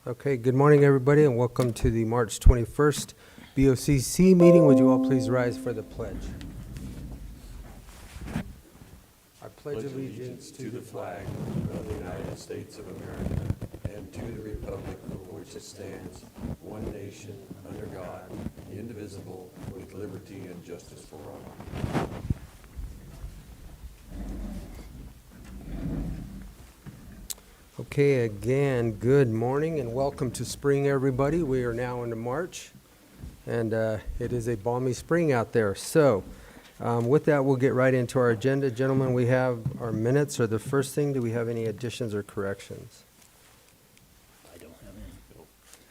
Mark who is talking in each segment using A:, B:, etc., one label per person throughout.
A: Okay, good morning, everybody, and welcome to the March 21st BOCC meeting. Would you all please rise for the pledge? I pledge allegiance to the flag
B: of the United States of America and to the republic for which it stands, one nation, under God, indivisible, with liberty and justice for all.
A: Okay, again, good morning and welcome to spring, everybody. We are now into March, and it is a balmy spring out there. So, with that, we'll get right into our agenda. Gentlemen, we have our minutes are the first thing. Do we have any additions or corrections?
C: I don't have any.
B: No,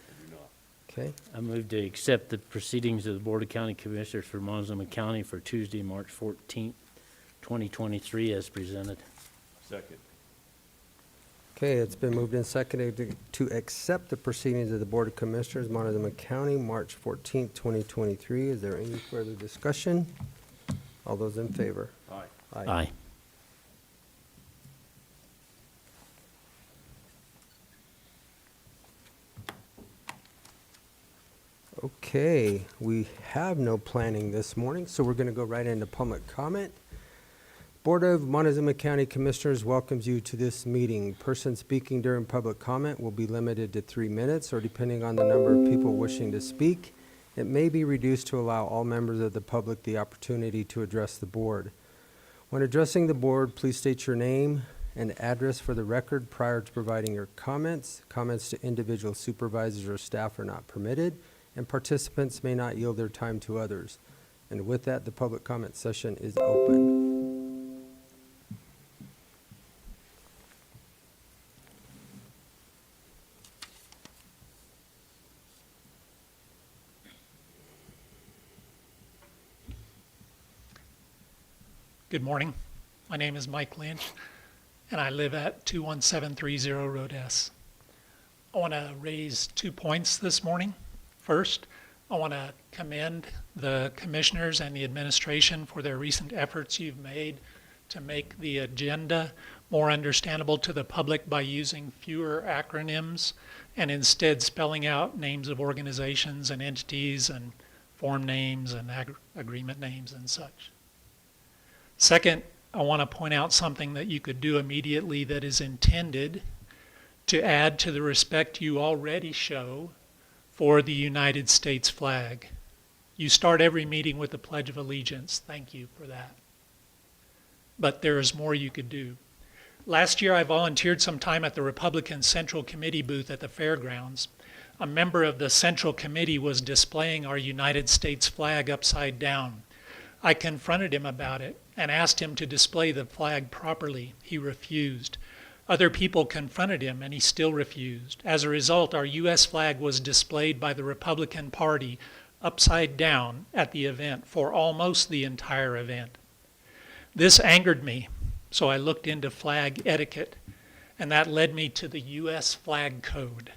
B: I do not.
A: Okay,
C: I move to accept the proceedings of the Board of County Commissioners for Montezuma County for Tuesday, March 14th, 2023 as presented.
B: Second.
A: okay, it's been moved and seconded to accept the proceedings of the Board of Commissioners, Montezuma County, March 14th, 2023. Is there any further discussion? All those in favor?
B: Aye.
C: Aye.
A: Okay, we have no planning this morning, so we're going to go right into public comment. Board of Montezuma County Commissioners welcomes you to this meeting. Person speaking during public comment will be limited to 3 minutes, or depending on the number of people wishing to speak, it may be reduced to allow all members of the public the opportunity to address the board. When addressing the board, please state your name and address for the record prior to providing your comments. Comments to individual supervisors or staff are not permitted, and participants may not yield their time to others. And with that, the public comment session is open.
D: Good morning. My name is Mike Lynch, and I live at 21730 Road S. I want to raise 2 points this morning. First, I want to commend the commissioners and the administration for their recent efforts you've made to make the agenda more understandable to the public by using fewer acronyms and instead spelling out names of organizations and entities and form names and agreement names and such. Second, I want to point out something that you could do immediately that is intended to add to the respect you already show for the United States flag. You start every meeting with the Pledge of Allegiance. Thank you for that. But there is more you could do. Last year, I volunteered some time at the Republican Central Committee booth at the fairgrounds. A member of the Central Committee was displaying our United States flag upside down. I confronted him about it and asked him to display the flag properly. He refused. Other people confronted him and he still refused. As a result, our U.S. flag was displayed by the Republican Party upside down at the event for almost the entire event. This angered me, so I looked into flag etiquette, and that led me to the U.S. Flag Code.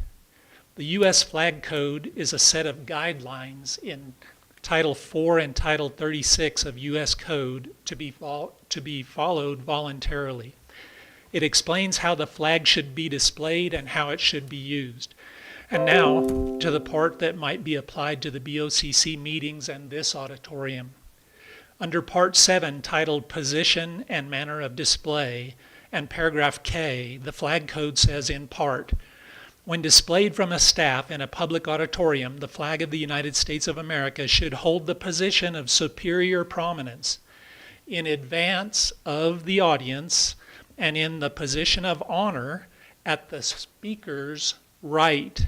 D: The U.S. Flag Code is a set of guidelines in Title 4 and Title 36 of U.S. Code to be followed voluntarily. It explains how the flag should be displayed and how it should be used. And now to the part that might be applied to the BOCC meetings and this auditorium. Under Part 7, titled Position and Manner of Display, and Paragraph K, the Flag Code says in part, when displayed from a staff in a public auditorium, the flag of the United States of America should hold the position of superior prominence in advance of the audience and in the position of honor at the speaker's right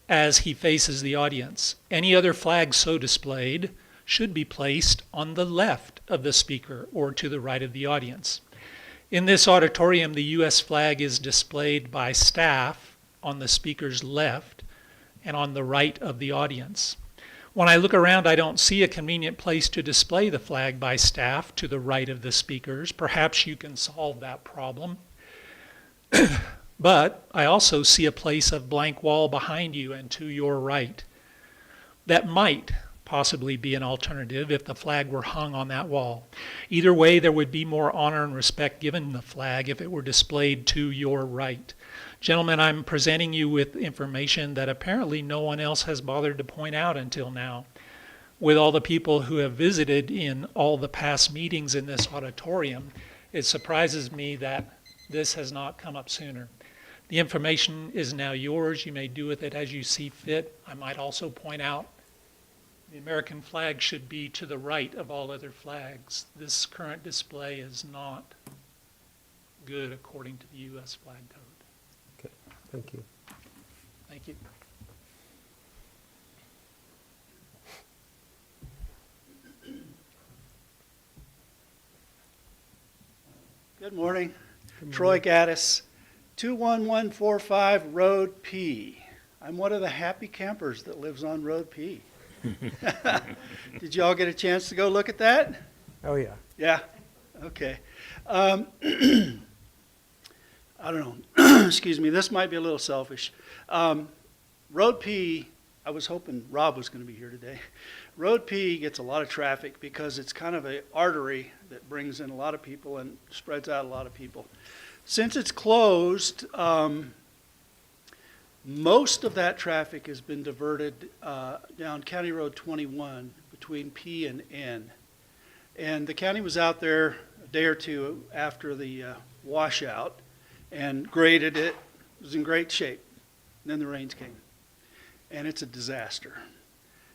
D: as he faces the audience. Any other flag so displayed should be placed on the left of the speaker or to the right of the audience. In this auditorium, the U.S. flag is displayed by staff on the speaker's left and on the right of the audience. When I look around, I don't see a convenient place to display the flag by staff to the right of the speakers. Perhaps you can solve that problem. But I also see a place of blank wall behind you and to your right. That might possibly be an alternative if the flag were hung on that wall. Either way, there would be more honor and respect given the flag if it were displayed to your right. Gentlemen, I'm presenting you with information that apparently no one else has bothered to point out until now. With all the people who have visited in all the past meetings in this auditorium, it surprises me that this has not come up sooner. The information is now yours. You may do with it as you see fit. I might also point out the American flag should be to the right of all other flags. This current display is not good according to the U.S. flag code.
A: Okay, thank you.
D: Thank you.
E: Good morning. Troy Gaddis, 21145 Road P. I'm one of the happy campers that lives on Road P. Did you all get a chance to go look at that?
A: Oh, yeah.
E: Yeah? Okay. I don't know. Excuse me. This might be a little selfish. Road P, I was hoping Rob was going to be here today. Road P gets a lot of traffic because it's kind of an artery that brings in a lot of people and spreads out a lot of people. Since it's closed, most of that traffic has been diverted down County Road 21 between P and N. And the county was out there a day or two after the washout and graded it. It was in great shape. And then the rains came. And it's a disaster.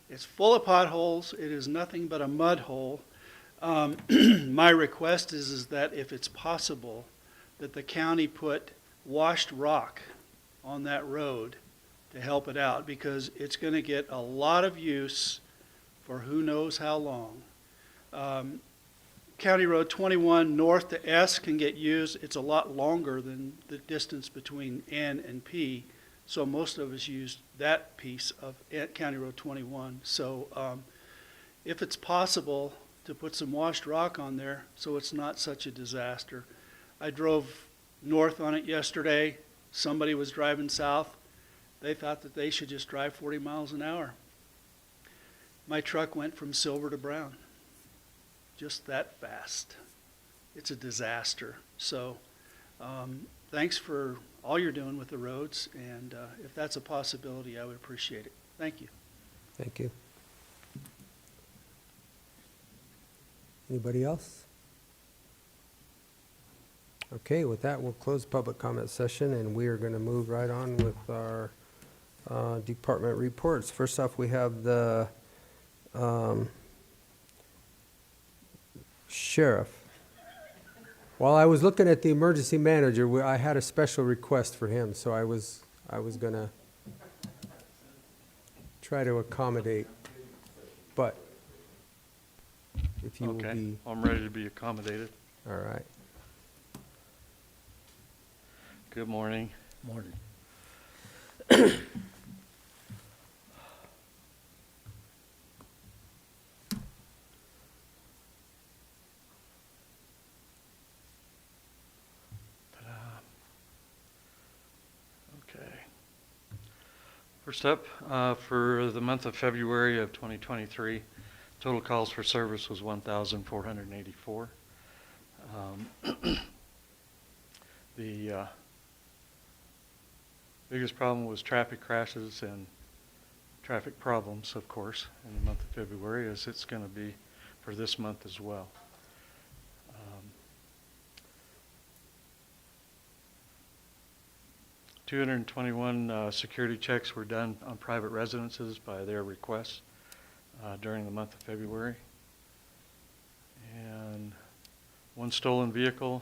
E: It's full of potholes. It is nothing but a mud hole. My request is that if it's possible, that the county put washed rock on that road to help it out, because it's going to get a lot of use for who knows how long. County Road 21 north to S can get used. It's a lot longer than the distance between N and P, so most of us use that piece of County Road 21. So if it's possible to put some washed rock on there so it's not such a disaster. I drove north on it yesterday. Somebody was driving south. They thought that they should just drive 40 miles an hour. My truck went from silver to brown, just that fast. It's a disaster. So thanks for all you're doing with the roads, and if that's a possibility, I would appreciate it. Thank you.
A: Thank you. Anybody else? Okay, with that, we'll close public comment session, and we are going to move right on with our department reports. First off, we have the sheriff. While I was looking at the emergency manager, I had a special request for him, so I was going to try to accommodate, but if you will
F: Okay,
A: be,
F: I'm ready to be accommodated.
A: all right.
F: Good morning.
C: Morning.
F: Ta-da. Okay. First up, for the month of February of 2023, total calls for service was 1,484. The biggest problem was traffic crashes and traffic problems, of course, in the month of February, as it's going to be for this month as well. 221 security checks were done on private residences by their request during the month of February. And one stolen vehicle,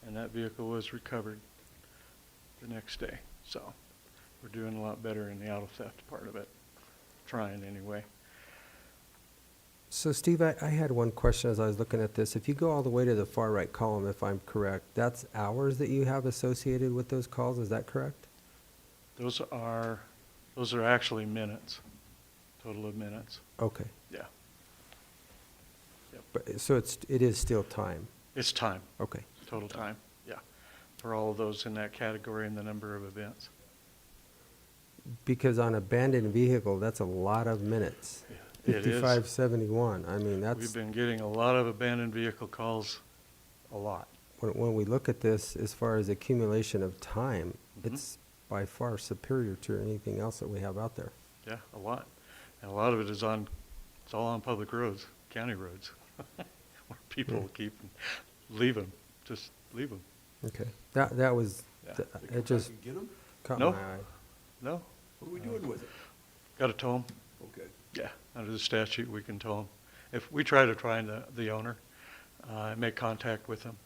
F: and that vehicle was recovered the next day. So we're doing a lot better in the auto theft part of it, trying anyway.
A: So Steve, I had one question as I was looking at this. If you go all the way to the far right column, if I'm correct, that's hours that you have associated with those calls, is that correct?
F: Those are actually minutes, total of minutes.
A: Okay.
F: Yeah. Yep.
A: But, so it is still time?
F: It's time,
A: Okay.
F: total time, yeah, for all of those in that category and the number of events.
A: Because on abandoned vehicle, that's a lot of minutes.
F: It is.
A: 5571, I mean,
F: We've
A: that's,
F: been getting a lot of abandoned vehicle calls, a lot.
A: when we look at this, as far as accumulation of time,
F: Mhm.
A: by far superior to anything else that we have out there.
F: Yeah, a lot. And a lot of it is on, it's all on public roads, county roads, where people keep and leave them, just leave them.
A: Okay, that was,
F: Yeah.
A: th-
B: They come
A: it
B: back
A: just
B: and get them?
A: caught
F: No.
A: my eye.
F: No,
B: What are we doing with it?
F: got to tow them.
B: Okay.
F: Yeah, under the statute, we can tow them. If we try to find the owner, and make contact with them.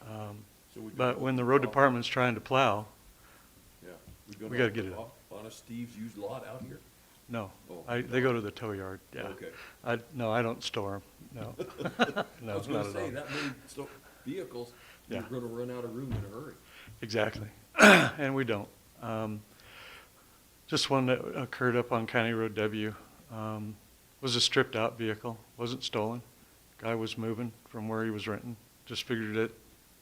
B: So we
F: But
B: can-
F: when the road department's trying to plow,
B: Yeah.
F: we gotta get it.
B: On a Steve's used lot out here?
F: no,
B: Oh,
F: they go to the tow yard, yeah.
B: Okay.
F: No, I don't store them, no.
B: I
F: No,
B: was
F: not
B: gonna
F: at
B: say,
F: all.
B: that many vehicles, you're
F: Yeah.
B: gonna run out of room in a hurry.
F: Exactly, and we don't. Just one that occurred up on County Road W, was a stripped out vehicle, wasn't stolen. Guy was moving from where he was renting, just figured that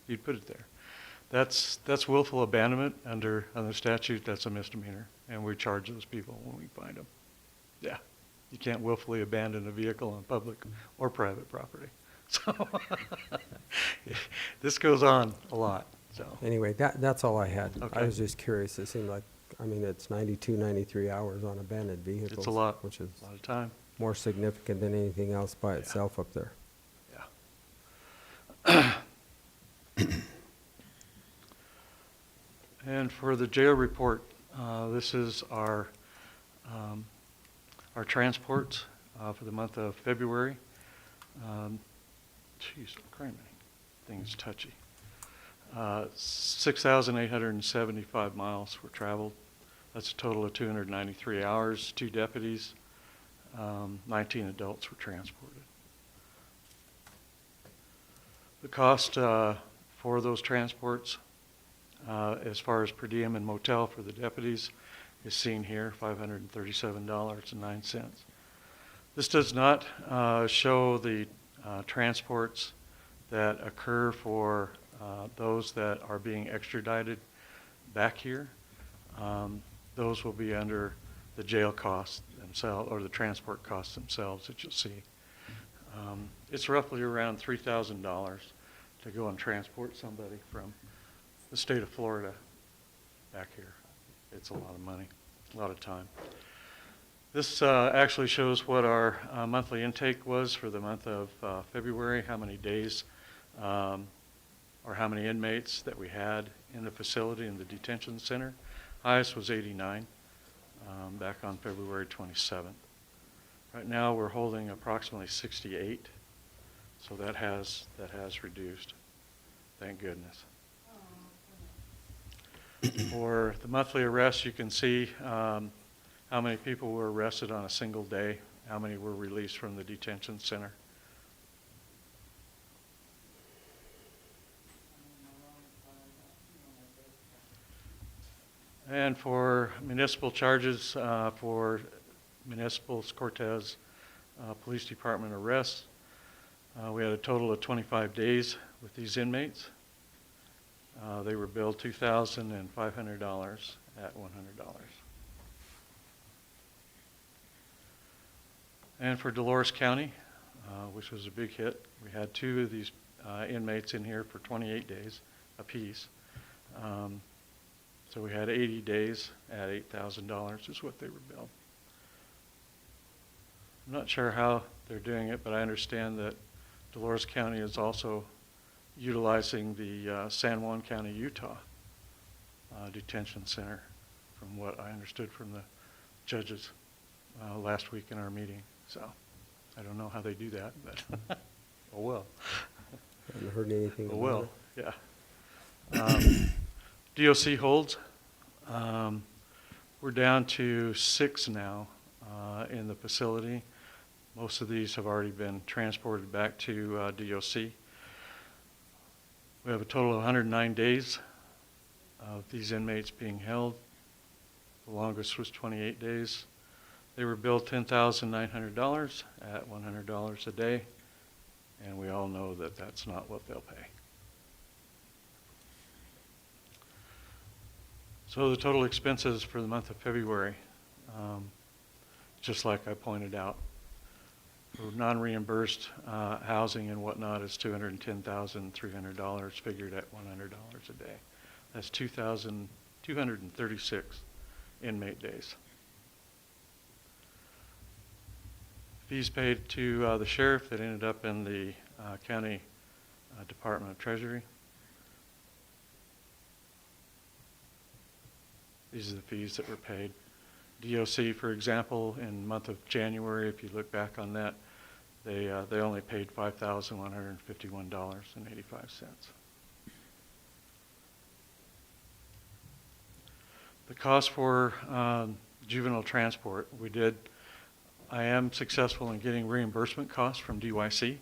F: he'd put it there. That's willful abandonment under statute, that's a misdemeanor, and we charge those people when we find them. Yeah, you can't willfully abandon a vehicle on public or private property. So, this goes on a lot, so.
A: Anyway, that's all I had. I
F: Okay.
A: was just curious. It seemed like, I mean, it's 92, 93 hours on abandoned vehicles.
F: It's a lot,
A: Which is
F: a lot of time,
A: more significant than anything else by
F: Yeah.
A: itself up there.
F: yeah. And for the jail report, this is our transports for the month of February. Jeez, criminy, thing's touchy. 6,875 miles were traveled. That's a total of 293 hours, 2 deputies, 19 adults were transported. The cost for those transports, as far as per diem and motel for the deputies, is seen here, $537.09. This does not show the transports that occur for those that are being extradited back here. Those will be under the jail costs themselves, or the transport costs themselves that you'll see. It's roughly around $3,000 to go and transport somebody from the state of Florida back here. It's a lot of money, a lot of time. This actually shows what our monthly intake was for the month of February, how many days or how many inmates that we had in the facility in the detention center. Highest was 89 back on February 27th. Right now we're holding approximately 68, so that has reduced, thank goodness. For the monthly arrests, you can see how many people were arrested on a single day, how many were released from the detention center. And for municipal charges, for municipals, Cortez Police Department arrests, we had a total of 25 days with these inmates. They were billed $2,500 at $100. And for Dolores County, which was a big hit, we had 2 of these inmates in here for 28 days apiece. So we had 80 days at $8,000 is what they were billed. I'm not sure how they're doing it, but I understand that Dolores County is also utilizing the San Juan County, Utah detention center, from what I understood from the judges last week in our meeting. So I don't know how they do that, but oh well.
A: Haven't heard anything
F: Oh
A: about
F: well,
A: it.
F: yeah. DOC holds. We're down to 6 now in the facility. Most of these have already been transported back to DOC. We have a total of 109 days of these inmates being held. The longest was 28 days. They were billed $10,900 at $100 a day, and we all know that that's not what they'll pay. So the total expenses for the month of February, just like I pointed out, for non-reimbursed housing and whatnot is $210,300 figured at $100 a day. That's $2,200 236 inmate days. Fees paid to the sheriff that ended up in the county Department of Treasury. These are the fees that were paid. DOC, for example, in the month of January, if you look back on that, they only paid $5,151.85. The cost for juvenile transport, I am successful in getting reimbursement costs from DYC,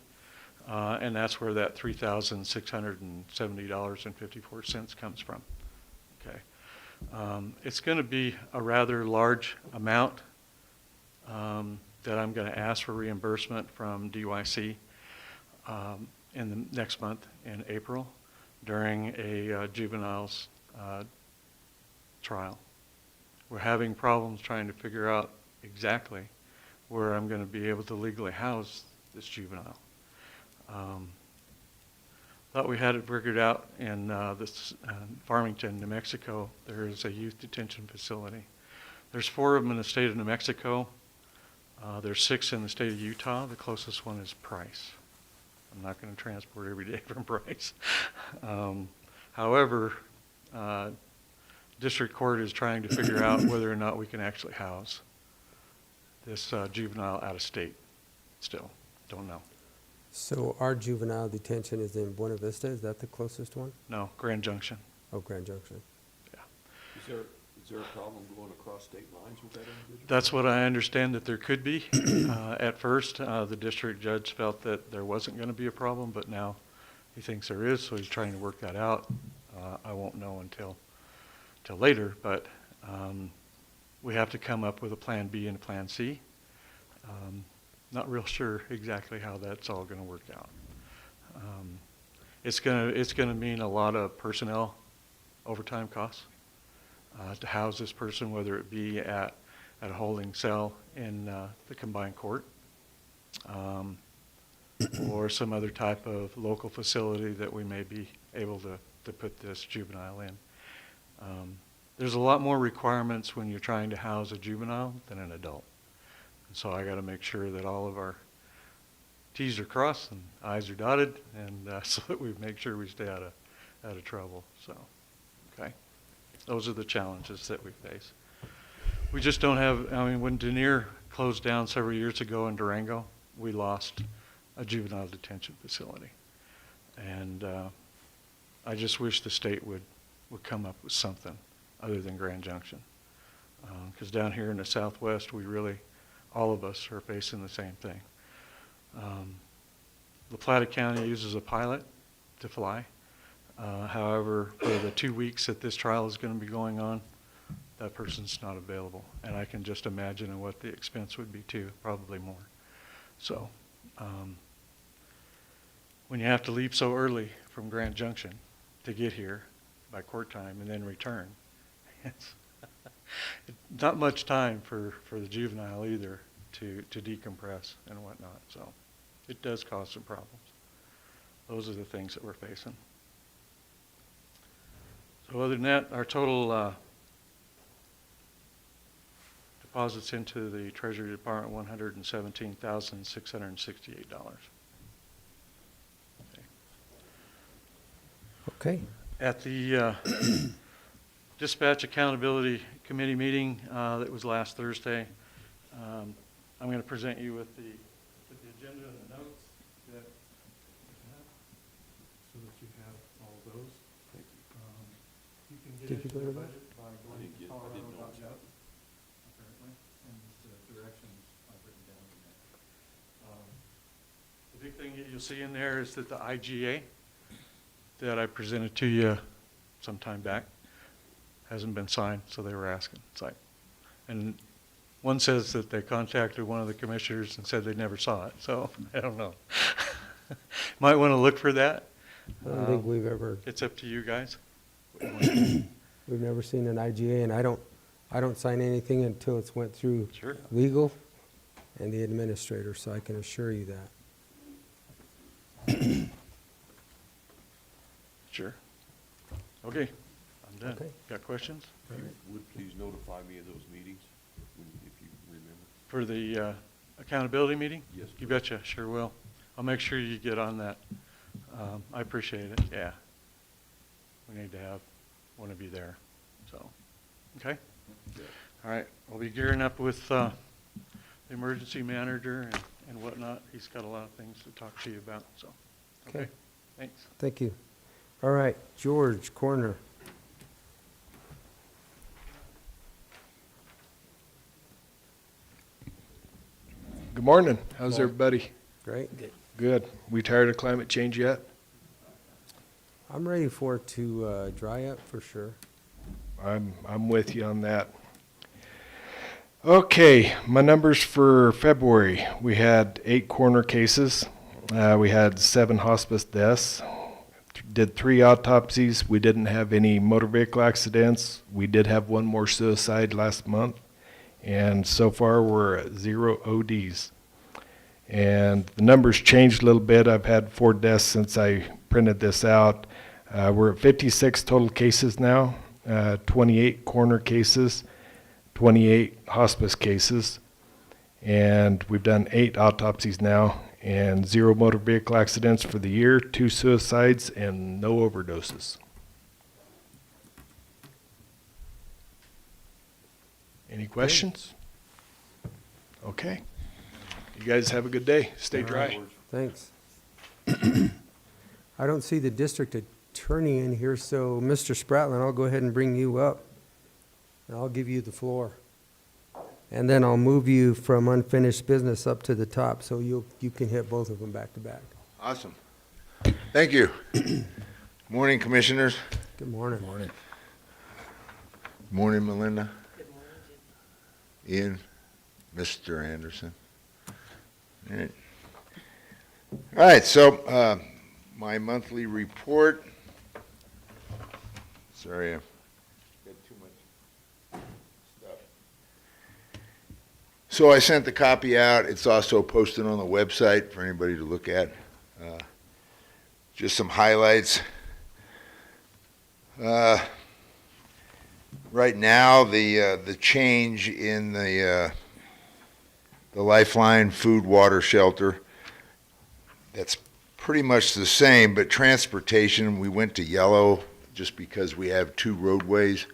F: and that's where that $3,670.54 comes from. Okay. It's going to be a rather large amount that I'm going to ask for reimbursement from DYC in the next month in April during a juvenile's trial. We're having problems trying to figure out exactly where I'm going to be able to legally house this juvenile. Thought we had it figured out in Farmington, New Mexico. There is a youth detention facility. There's 4 of them in the state of New Mexico. There's 6 in the state of Utah. The closest one is Price. I'm not going to transport every day from Price. However, district court is trying to figure out whether or not we can actually house this juvenile out of state still. Don't know.
A: So our juvenile detention is in Buena Vista, is that the closest one?
F: No, Grand Junction.
A: Oh, Grand Junction.
F: Yeah.
B: Is there a problem going across state lines with that individual?
F: That's what I understand that there could be. At first, the district judge felt that there wasn't going to be a problem, but now he thinks there is, so he's trying to work that out. I won't know until later, but we have to come up with a plan B and a plan C. Not real sure exactly how that's all going to work out. It's gonna mean a lot of personnel overtime costs to house this person, whether it be at a holding cell in the combined court or some other type of local facility that we may be able to put this juvenile in. There's a lot more requirements when you're trying to house a juvenile than an adult. So I got to make sure that all of our T's are crossed and I's are dotted, and so that we make sure we stay out of trouble. So, okay, those are the challenges that we face. We just don't have. I mean, when Denier closed down several years ago in Durango, we lost a juvenile detention facility, and I just wish the state would come up with something other than Grand Junction, because down here in the Southwest, all of us are facing the same thing. La Plata County uses a pilot to fly. However, for the 2 weeks that this trial is going to be going on, that person's not available. And I can just imagine what the expense would be too, probably more. So when you have to leave so early from Grand Junction to get here by court time and then return, it's not much time for the juvenile either to decompress and whatnot. So it does cause some problems. Those are the things that we're facing. So other than that, our total deposits into the Treasury Department, $117,668.
A: Okay.
F: At the Dispatch Accountability Committee meeting that was last Thursday, I'm going to present you with the agenda and the notes that you have, so that you have all of those.
B: Thank you.
F: You can get
A: Did you
F: into
A: go
F: the
A: to that?
F: budget by going
B: didn't
F: to
B: get- I didn't know.
F: colorado.gov, apparently, and the directions I've written down in there. The big thing that you'll see in there is that the IGA that I presented to you sometime back hasn't been signed, so they were asking. It's like, and one says that they contacted one of the commissioners and said they never saw it, so I don't know. Might want to look for that.
A: I don't think we've ever,
F: It's up to you guys.
A: we've never seen an IGA, and I don't sign anything until it's went through
F: Sure.
A: legal and the administrator, so I can assure you that.
F: Sure. Okay, I'm done.
A: Okay.
F: Got questions?
B: You would please notify me of those meetings, if you remember.
F: For the accountability meeting?
B: Yes,
F: You
B: please.
F: betcha, sure will. I'll make sure you get on that. I appreciate it, yeah. We need to have one of you there, so, okay?
B: Yeah.
F: All right, I'll be gearing up with the emergency manager and whatnot. He's got a lot of things to talk to you about, so, okay,
A: Okay.
F: thanks.
A: Thank you. All right, George, Coroner.
G: Good morning. How's
A: Morning.
G: everybody?
A: Great.
G: Good. We tired of climate change yet?
A: I'm ready for it to dry up for sure.
G: I'm with you on that. Okay, my numbers for February. We had 8 coroner cases. We had 7 hospice deaths. Did 3 autopsies. We didn't have any motor vehicle accidents. We did have 1 more suicide last month. And so far we're at 0 ODs. And the numbers changed a little bit. I've had 4 deaths since I printed this out. We're at 56 total cases now, 28 coroner cases, 28 hospice cases, and we've done 8 autopsies now, and 0 motor vehicle accidents for the year, 2 suicides, and no overdoses. Any questions? Okay. You guys have a good day. Stay dry.
A: Thanks. I don't see the district attorney in here, so Mr. Spratlen, I'll go ahead and bring you up. And I'll give you the floor. And then I'll move you from unfinished business up to the top, so you can hit both of them back to back.
H: Awesome. Thank you. Morning, Commissioners.
A: Good morning.
H: Morning, Melinda. Ian, Mr. Anderson. All right, so my monthly report. Sorry, I've got too much stuff. So I sent the copy out. It's also posted on the website for anybody to look at. Just some highlights. Right now, the change in the Lifeline food, water, shelter, that's pretty much the same, but transportation, we went to yellow just because we have 2 roadways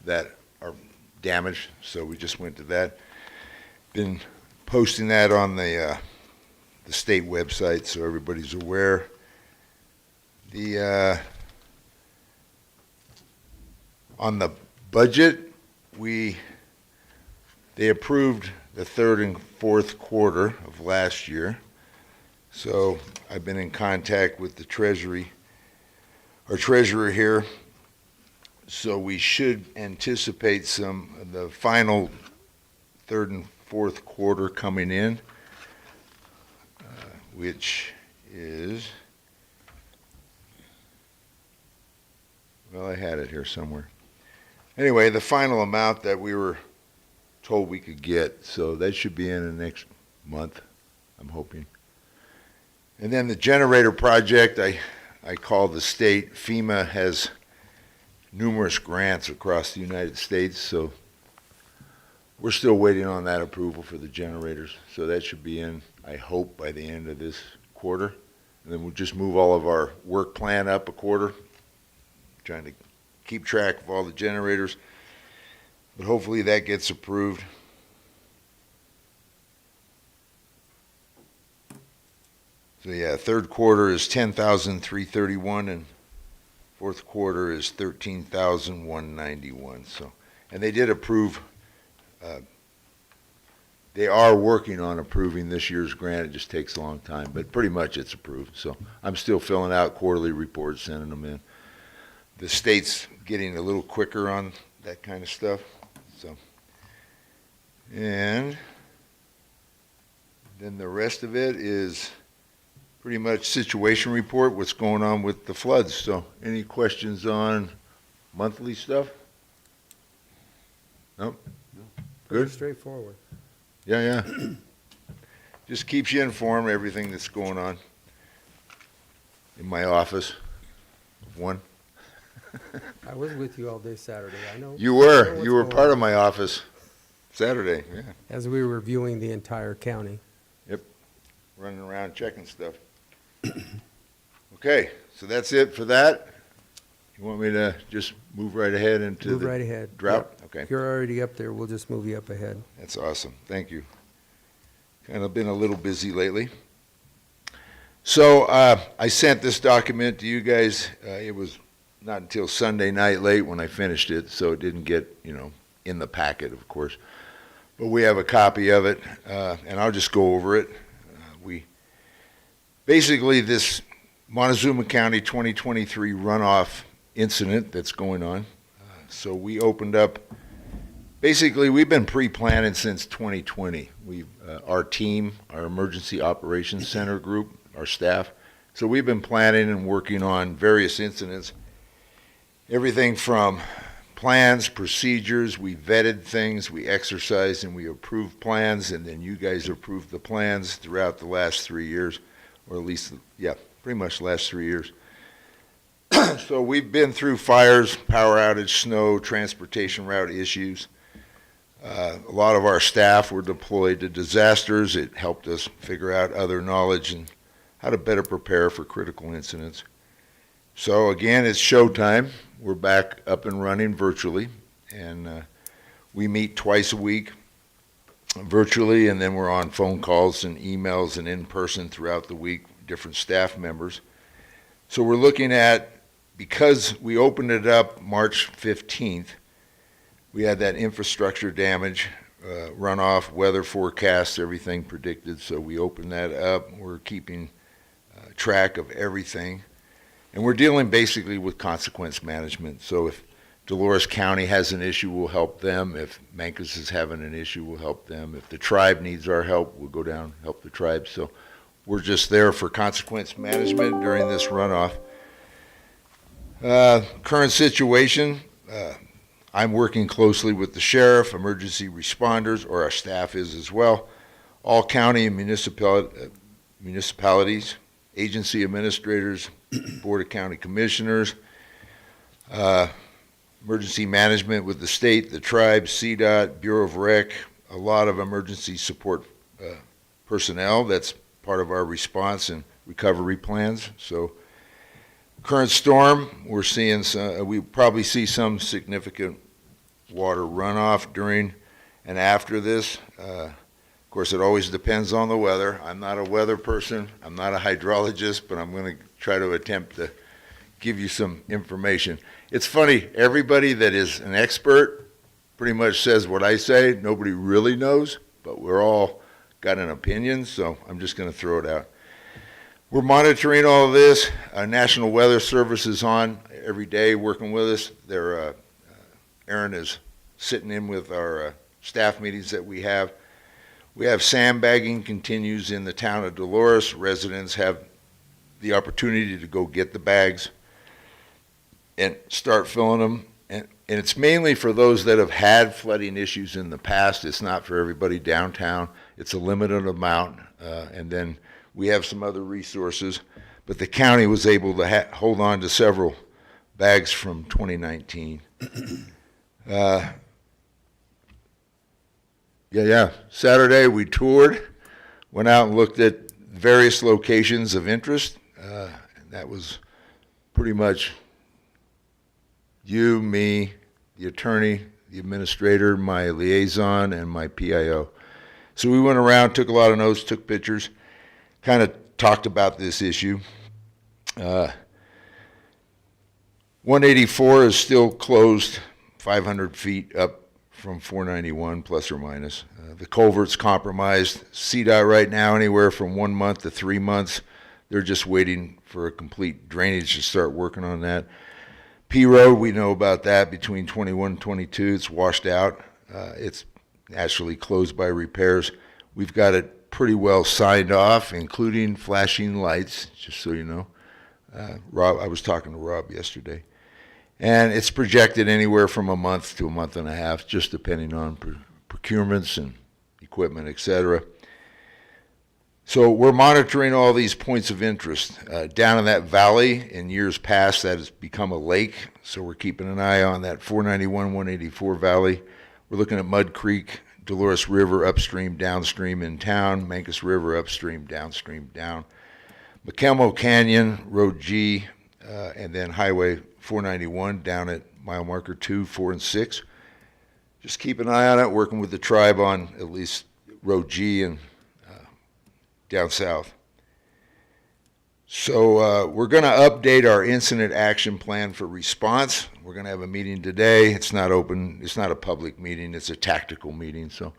H: that are damaged, so we just went to that. Been posting that on the state website so everybody's aware. On the budget, they approved the 3rd and 4th quarter of last year. So I've been in contact with the our treasurer here. So we should anticipate the final 3rd and 4th quarter coming in, which is, well, I had it here somewhere. Anyway, the final amount that we were told we could get, so that should be in the next month, I'm hoping. And then the generator project, I called the state. FEMA has numerous grants across the United States, so we're still waiting on that approval for the generators. So that should be in, I hope, by the end of this quarter. And then we'll just move all of our work plan up a quarter, trying to keep track of all the generators. But hopefully that gets approved. So yeah, 3rd quarter is 10,331 and 4th quarter is 13,191. So, and they did approve. They are working on approving this year's grant. It just takes a long time, but pretty much it's approved. So I'm still filling out quarterly reports, sending them in. The state's getting a little quicker on that kind of stuff. So, and then the rest of it is pretty much situation report, what's going on with the floods. So any questions on monthly stuff? Nope.
A: Pretty
H: Good?
A: straightforward.
H: Yeah. Just keeps you informed of everything that's going on in my office. One.
A: I was with you all day Saturday, I know.
H: You
A: I know
H: were.
A: what's
H: You were
A: going
H: part
A: on.
H: of my office Saturday, yeah.
A: As we were reviewing the entire county.
H: Running around checking stuff. Okay, so that's it for that. You want me to just move right ahead into
A: Move
H: the
A: right ahead.
H: drought?
A: Yep.
H: Okay,
A: If you're already up there, we'll just move you up ahead.
H: that's awesome. Thank you. Kind of been a little busy lately. So I sent this document to you guys. It was not until Sunday night late when I finished it, so it didn't get, in the packet, of course. But we have a copy of it, and I'll just go over it. Basically, this Montezuma County 2023 runoff incident that's going on. So we opened up, basically we've been pre-planning since 2020. Our team, our Emergency Operations Center group, our staff. So we've been planning and working on various incidents. Everything from plans, procedures, we vetted things, we exercised and we approved plans, and then you guys approved the plans throughout the last 3 years. Or at least, pretty much the last 3 years. So we've been through fires, power outage, snow, transportation route issues. A lot of our staff were deployed to disasters. It helped us figure out other knowledge and how to better prepare for critical incidents. So again, it's showtime. We're back up and running virtually, and we meet twice a week. Virtually, and then we're on phone calls and emails and in person throughout the week, different staff members. So we're looking at, because we opened it up March 15th, we had that infrastructure damage, runoff, weather forecasts, everything predicted, so we opened that up. We're keeping track of everything, and we're dealing basically with consequence management. So if Dolores County has an issue, we'll help them. If Mancos is having an issue, we'll help them. If the tribe needs our help, we'll go down and help the tribe. So we're just there for consequence management during this runoff. Current situation, I'm working closely with the sheriff, emergency responders, or our staff is as well, all county and municipalities, agency administrators, Board of County Commissioners, emergency management with the state, the tribe, CDOT, Bureau of Rec, a lot of emergency support personnel. That's part of our response and recovery plans. So current storm, we're seeing we probably see some significant water runoff during and after this. Of course, it always depends on the weather. I'm not a weather person. I'm not a hydrologist, but I'm going to try to attempt to give you some information. It's funny, everybody that is an expert pretty much says what I say. Nobody really knows, but we're all got an opinion, so I'm just going to throw it out. We're monitoring all of this. National Weather Service is on every day working with us. Aaron is sitting in with our staff meetings that we have. We have sandbagging continues in the town of Dolores. Residents have the opportunity to go get the bags and start filling them. And it's mainly for those that have had flooding issues in the past. It's not for everybody downtown. It's a limited amount. And then we have some other resources. But the county was able to hold on to several bags from 2019. Saturday we toured, went out and looked at various locations of interest. And that was pretty much you, me, the attorney, the administrator, my liaison, and my PIO. So we went around, took a lot of notes, took pictures, kind of talked about this issue. 184 is still closed, 500 feet up from 491, plus or minus. The culvert's compromised. CDOT right now, anywhere from 1 month to 3 months. They're just waiting for a complete drainage to start working on that. P Road, we know about that between 21 and 22. It's washed out. It's actually closed by repairs. We've got it pretty well signed off, including flashing lights, just so you know. Rob, I was talking to Rob yesterday. And it's projected anywhere from a month to a month and a half, just depending on procurements and equipment, et cetera. So we're monitoring all these points of interest. Down in that valley, in years past, that has become a lake, so we're keeping an eye on that 491, 184 valley. We're looking at Mud Creek, Dolores River upstream, downstream in town, Mancos River upstream, downstream, down. McElmo Canyon, Road G, and then Highway 491 down at mile marker 2, 4, and 6. Just keep an eye on it, working with the tribe on at least Road G and down south. So we're going to update our incident action plan for response. We're going to have a meeting today. It's not open. It's not a public meeting. It's a tactical meeting. So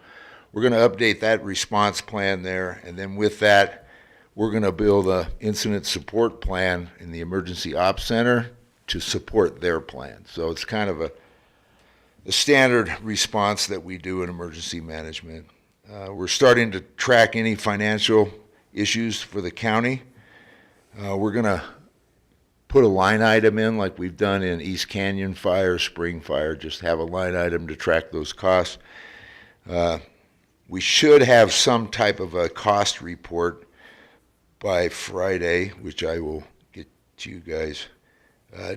H: we're going to update that response plan there. And then with that, we're going to build a incident support plan in the Emergency Ops Center to support their plan. So it's kind of a standard response that we do in emergency management. We're starting to track any financial issues for the county. We're going to put a line item in like we've done in East Canyon Fire, Spring Fire, just have a line item to track those costs. We should have some type of a cost report by Friday, which I will get to you guys.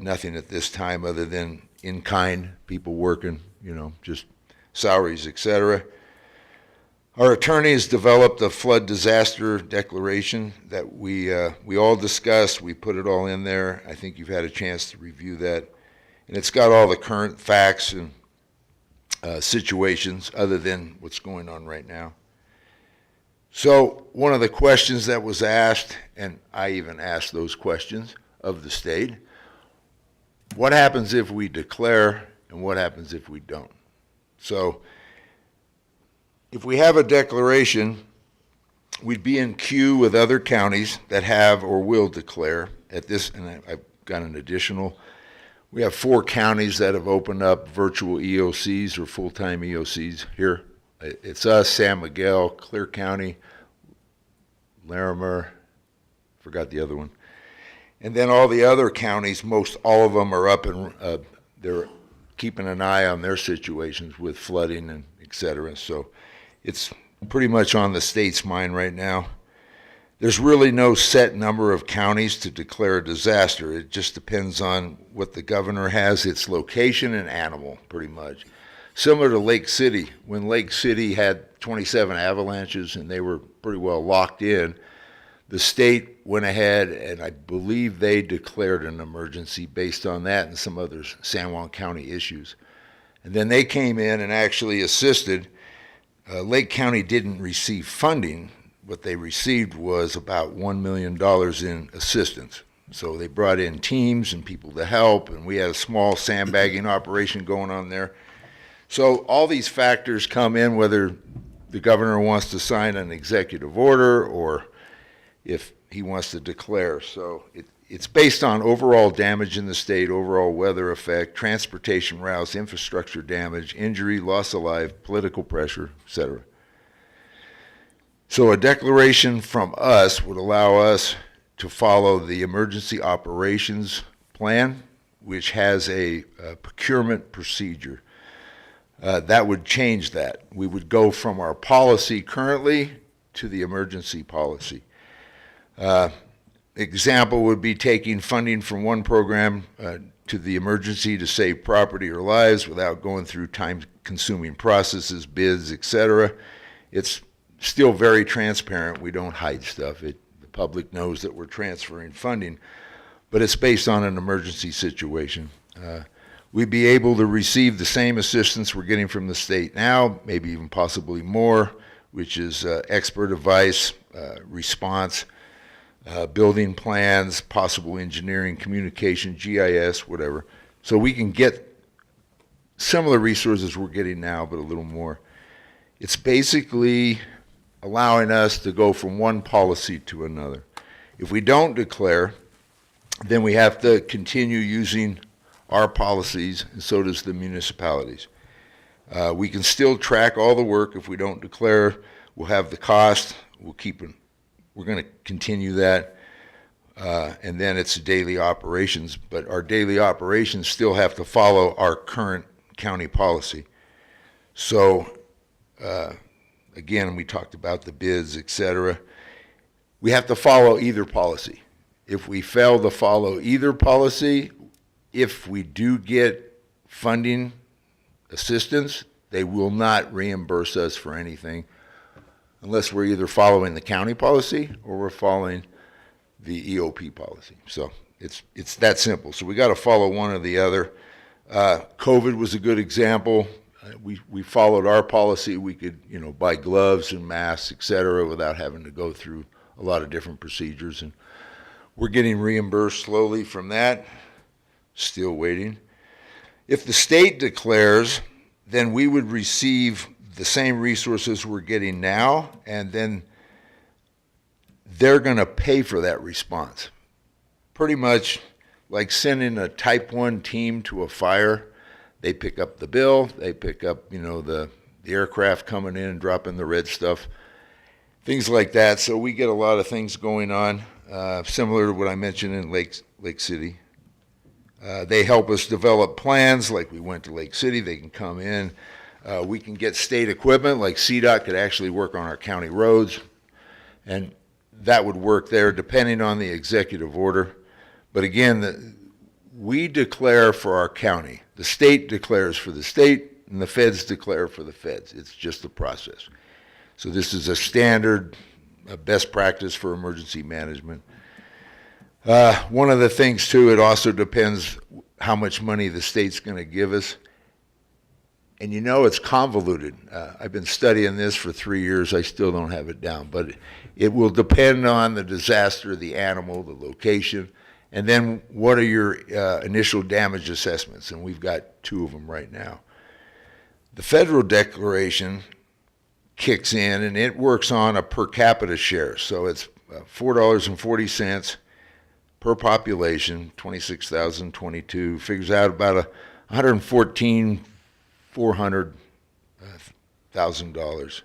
H: Nothing at this time other than in-kind, people working, just salaries, etc. Our attorney has developed a flood disaster declaration that we all discussed. We put it all in there. I think you've had a chance to review that. And it's got all the current facts and situations other than what's going on right now. So one of the questions that was asked, and I even asked those questions of the state, what happens if we declare and what happens if we don't? So if we have a declaration, we'd be in queue with other counties that have or will declare at this, and I've got an additional. We have 4 counties that have opened up virtual EOCs or full-time EOCs here. It's us, San Miguel, Clear County, Larimer, forgot the other one. And then all the other counties, most all of them are up and they're keeping an eye on their situations with flooding and et cetera. So it's pretty much on the state's mind right now. There's really no set number of counties to declare a disaster. It just depends on what the governor has, its location and animal, pretty much. Similar to Lake City. When Lake City had 27 avalanches and they were pretty well locked in, the state went ahead and I believe they declared an emergency based on that and some other San Juan County issues. And then they came in and actually assisted. Lake County didn't receive funding. What they received was about $1 million in assistance. So they brought in teams and people to help, and we had a small sandbagging operation going on there. So all these factors come in, whether the governor wants to sign an executive order or if he wants to declare. So it's based on overall damage in the state, overall weather effect, transportation routes, infrastructure damage, injury, loss of life, political pressure, etc. So a declaration from us would allow us to follow the emergency operations plan, which has a procurement procedure. That would change that. We would go from our policy currently to the emergency policy. Example would be taking funding from one program to the emergency to save property or lives without going through time-consuming processes, bids, etc. It's still very transparent. We don't hide stuff. The public knows that we're transferring funding, but it's based on an emergency situation. We'd be able to receive the same assistance we're getting from the state now, maybe even possibly more, which is expert advice, response, building plans, possible engineering, communication, GIS, whatever. So we can get similar resources we're getting now, but a little more. It's basically allowing us to go from one policy to another. If we don't declare, then we have to continue using our policies, and so does the municipalities. We can still track all the work. If we don't declare, we'll have the cost. We'll keep it. We're going to continue that, and then it's daily operations. But our daily operations still have to follow our current county policy. So, again, we talked about the bids, et cetera. we have to follow either policy. If we fail to follow either policy, if we do get funding assistance, they will not reimburse us for anything unless we're either following the county policy or we're following the EOP policy. So it's that simple. So we got to follow one or the other. COVID was a good example. We followed our policy. We could, buy gloves and masks, et cetera, without having to go through a lot of different procedures. And we're getting reimbursed slowly from that. Still waiting. If the state declares, then we would receive the same resources we're getting now, and then they're going to pay for that response. Pretty much like sending a Type 1 team to a fire. They pick up the bill, they pick up, the aircraft coming in and dropping the red stuff, things like that. So we get a lot of things going on, similar to what I mentioned in Lake City. They help us develop plans, like we went to Lake City, they can come in. We can get state equipment, like CDOT could actually work on our county roads, and that would work there depending on the executive order. But again, we declare for our county. The state declares for the state, and the feds declare for the feds. It's just a process. So this is a standard, a best practice for emergency management. One of the things, too, it also depends how much money the state's going to give us. And it's convoluted. I've been studying this for 3 years. I still don't have it down. But it will depend on the disaster, the animal, the location, and then what are your initial damage assessments? And we've got 2 of them right now. The federal declaration kicks in, and it works on a per capita share. So it's $4.40 per population, 26,022, figures out about $114,400,000.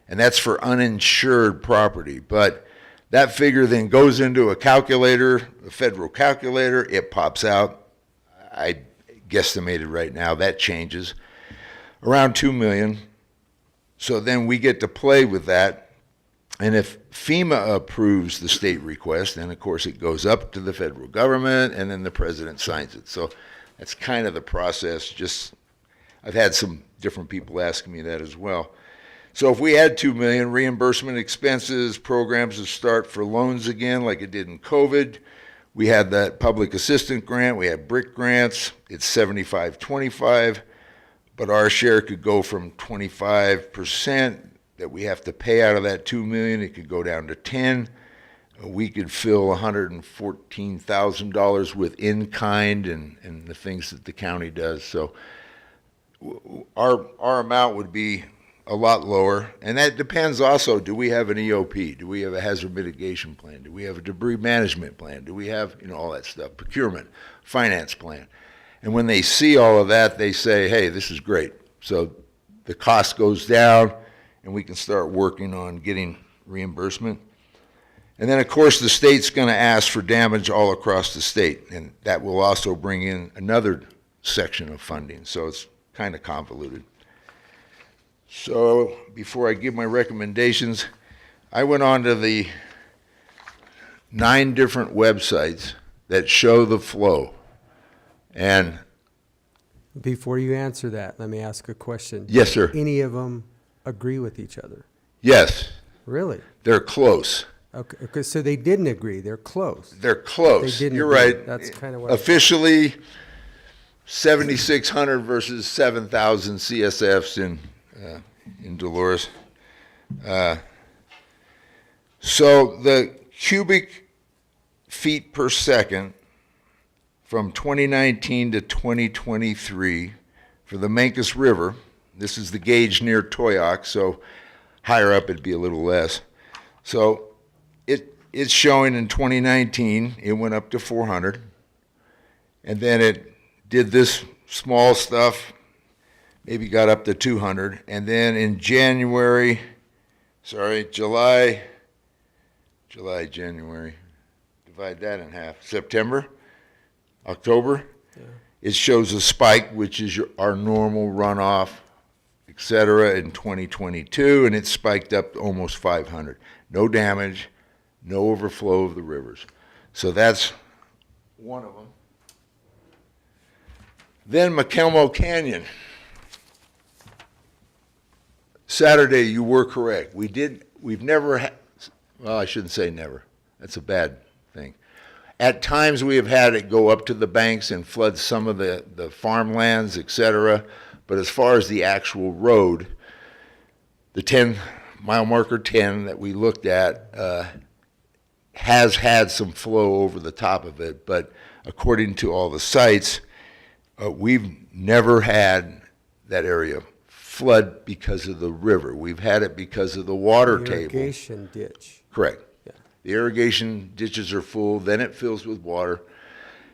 H: And that's for uninsured property. But that figure then goes into a calculator, a federal calculator, it pops out. I guesstimated right now that changes around 2 million. So then we get to play with that. And if FEMA approves the state request, then of course it goes up to the federal government and then the president signs it. So that's kind of the process. I've had some different people asking me that as well. So if we had 2 million, reimbursement expenses, programs to start for loans again like it did in COVID. We had that public assistance grant, we had BRIC grants, it's 75-25, but our share could go from 25% that we have to pay out of that 2 million, it could go down to 10. We could fill $114,000 with in-kind and the things that the county does. So our amount would be a lot lower, and that depends also, do we have an EOP? Do we have a hazard mitigation plan? Do we have a debris management plan? Do we have, all that stuff, procurement, finance plan? And when they see all of that, they say, hey, this is great. So the cost goes down, and we can start working on getting reimbursement. And then, of course, the state's going to ask for damage all across the state, and that will also bring in another section of funding. So it's kind of convoluted. So before I give my recommendations, I went on to the 9 different websites that show the flow. And
A: Before you answer that, let me ask a question.
H: Yes, sir.
A: Do any of them agree with each other?
H: yes,
A: Really?
H: they're close.
A: Okay, so they didn't agree. They're close.
H: They're close.
A: They didn't
H: You're
A: agree.
H: right.
A: That's kind of what
H: Officially, 7,600 versus 7,000 CSFs in Dolores. So the cubic feet per second from 2019 to 2023 for the Mancos River, this is the gauge near Toyac, so higher up it'd be a little less. So it's showing in 2019, it went up to 400, and then it did this small stuff, maybe got up to 200, and then in January, July, January, divide that in half, September, October, it shows a spike, which is our normal runoff, et cetera, in 2022, and it spiked up to almost 500. No damage, no overflow of the rivers. So that's one of them. Then McElmo Canyon. Saturday, you were correct. We've never had, well, I shouldn't say never. That's a bad thing. At times, we have had it go up to the banks and flood some of the farmlands, et cetera. But as far as the actual road, the 10-mile marker 10 that we looked at has had some flow over the top of it. But according to all the sites, we've never had that area flood because of the river. We've had it because of the water table.
A: Irrigation ditch.
H: Correct.
A: Yeah.
H: The irrigation ditches are full, then it fills with water.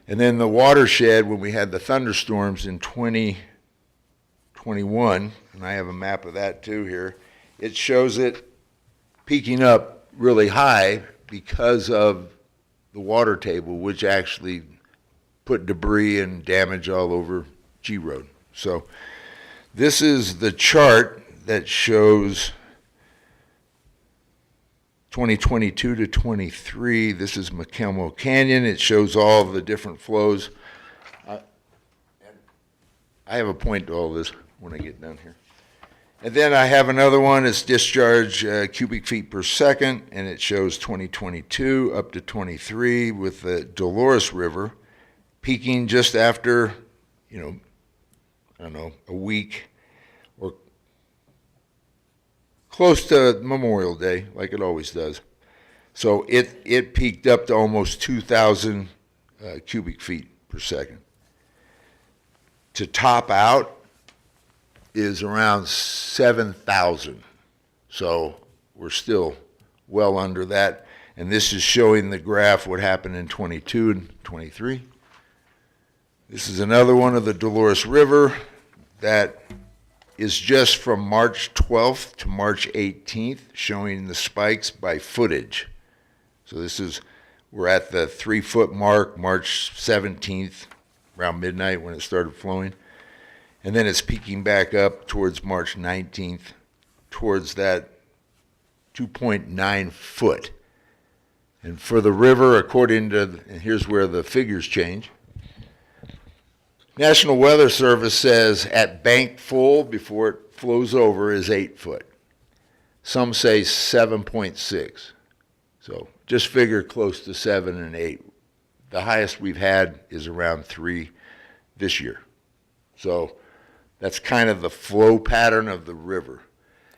H: And then the watershed, when we had the thunderstorms in 2021, and I have a map of that too here, it shows it peaking up really high because of the water table, which actually put debris and damage all over G Road. So this is the chart that shows 2022 to 23. This is McElmo Canyon. It shows all the different flows. I have a point to all this when I get done here. And then I have another one. It's discharge cubic feet per second, and it shows 2022 up to 23 with the Dolores River peaking just after, I don't know, a week or close to Memorial Day, like it always does. So it peaked up to almost 2,000 cubic feet per second. To top out is around 7,000. So we're still well under that. And this is showing the graph what happened in 22 and 23. This is another one of the Dolores River that is just from March 12th to March 18th, showing the spikes by footage. So we're at the 3-foot mark, March 17th, around midnight when it started flowing. And then it's peaking back up towards March 19th, towards that 2.9 foot. And for the river, according to, and here's where the figures change, National Weather Service says at bank full, before it flows over, is 8 foot. Some say 7.6. So just figure close to 7 and 8. The highest we've had is around 3 this year. So that's kind of the flow pattern of the river.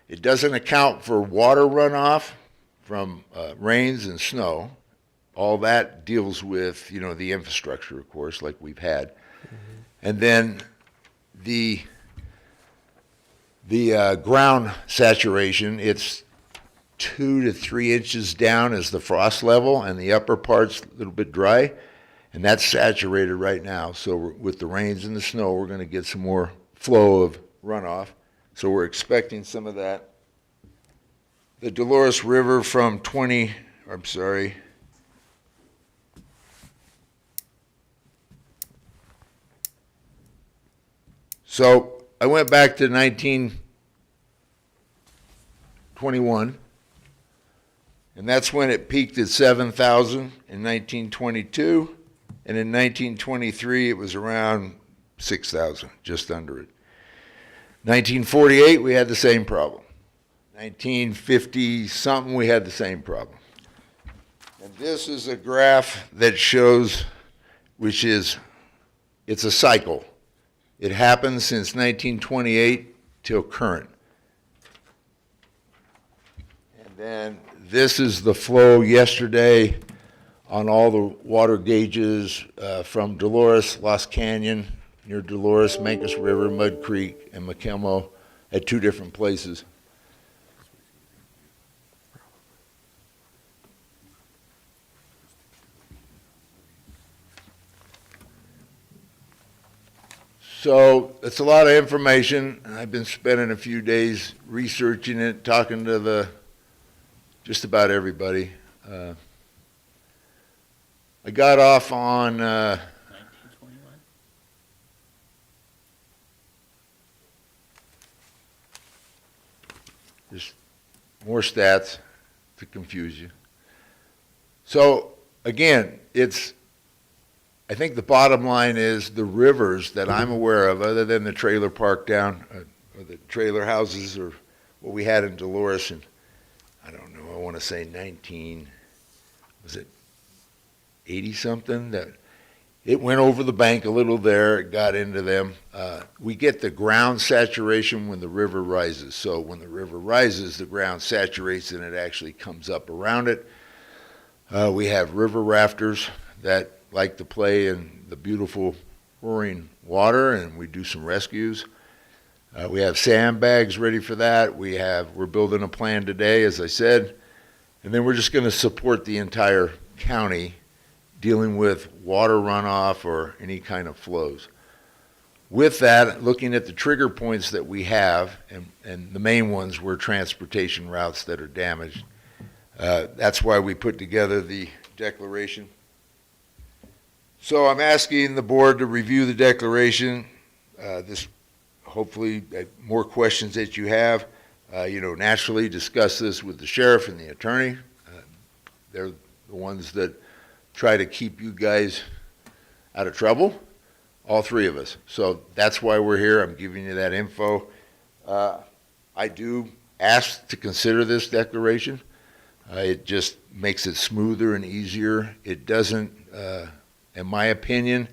H: It doesn't account for water runoff from rains and snow. All that deals with, the infrastructure, of course, like we've had. And then the ground saturation, it's 2 to 3 inches down is the frost level, and the upper part's a little bit dry, and that's saturated right now. So with the rains and the snow, we're going to get some more flow of runoff. So we're expecting some of that. The Dolores River from So I went back to 1921, and that's when it peaked at 7,000 in 1922, and in 1923 it was around 6,000, just under it. 1948 we had the same problem. 1950 something we had the same problem. And this is a graph that shows, it's a cycle. It happened since 1928 till current. And then this is the flow yesterday on all the water gauges from Dolores, Lost Canyon, near Dolores, Mancos River, Mud Creek, and McElmo at 2 different places. So it's a lot of information. I've been spending a few days researching it, talking to just about everybody. I got off on
C: 1921.
H: just more stats to confuse you. So, again, I think the bottom line is the rivers that I'm aware of, other than the trailer park down, or the trailer houses, or what we had in Dolores, and I don't know, I want to say 80-something, that it went over the bank a little there, it got into them. We get the ground saturation when the river rises. So when the river rises, the ground saturates and it actually comes up around it. We have river rafters that like to play in the beautiful roaring water, and we do some rescues. We have sandbags ready for that. We're building a plan today, as I said, and then we're just going to support the entire county dealing with water runoff or any kind of flows. With that, looking at the trigger points that we have, and the main ones were transportation routes that are damaged. That's why we put together the declaration. So I'm asking the board to review the declaration. Hopefully, more questions that you have, naturally discuss this with the sheriff and the attorney. They're the ones that try to keep you guys out of trouble, all three of us. So that's why we're here. I'm giving you that info. I do ask to consider this declaration. It just makes it smoother and easier. It doesn't, in my opinion,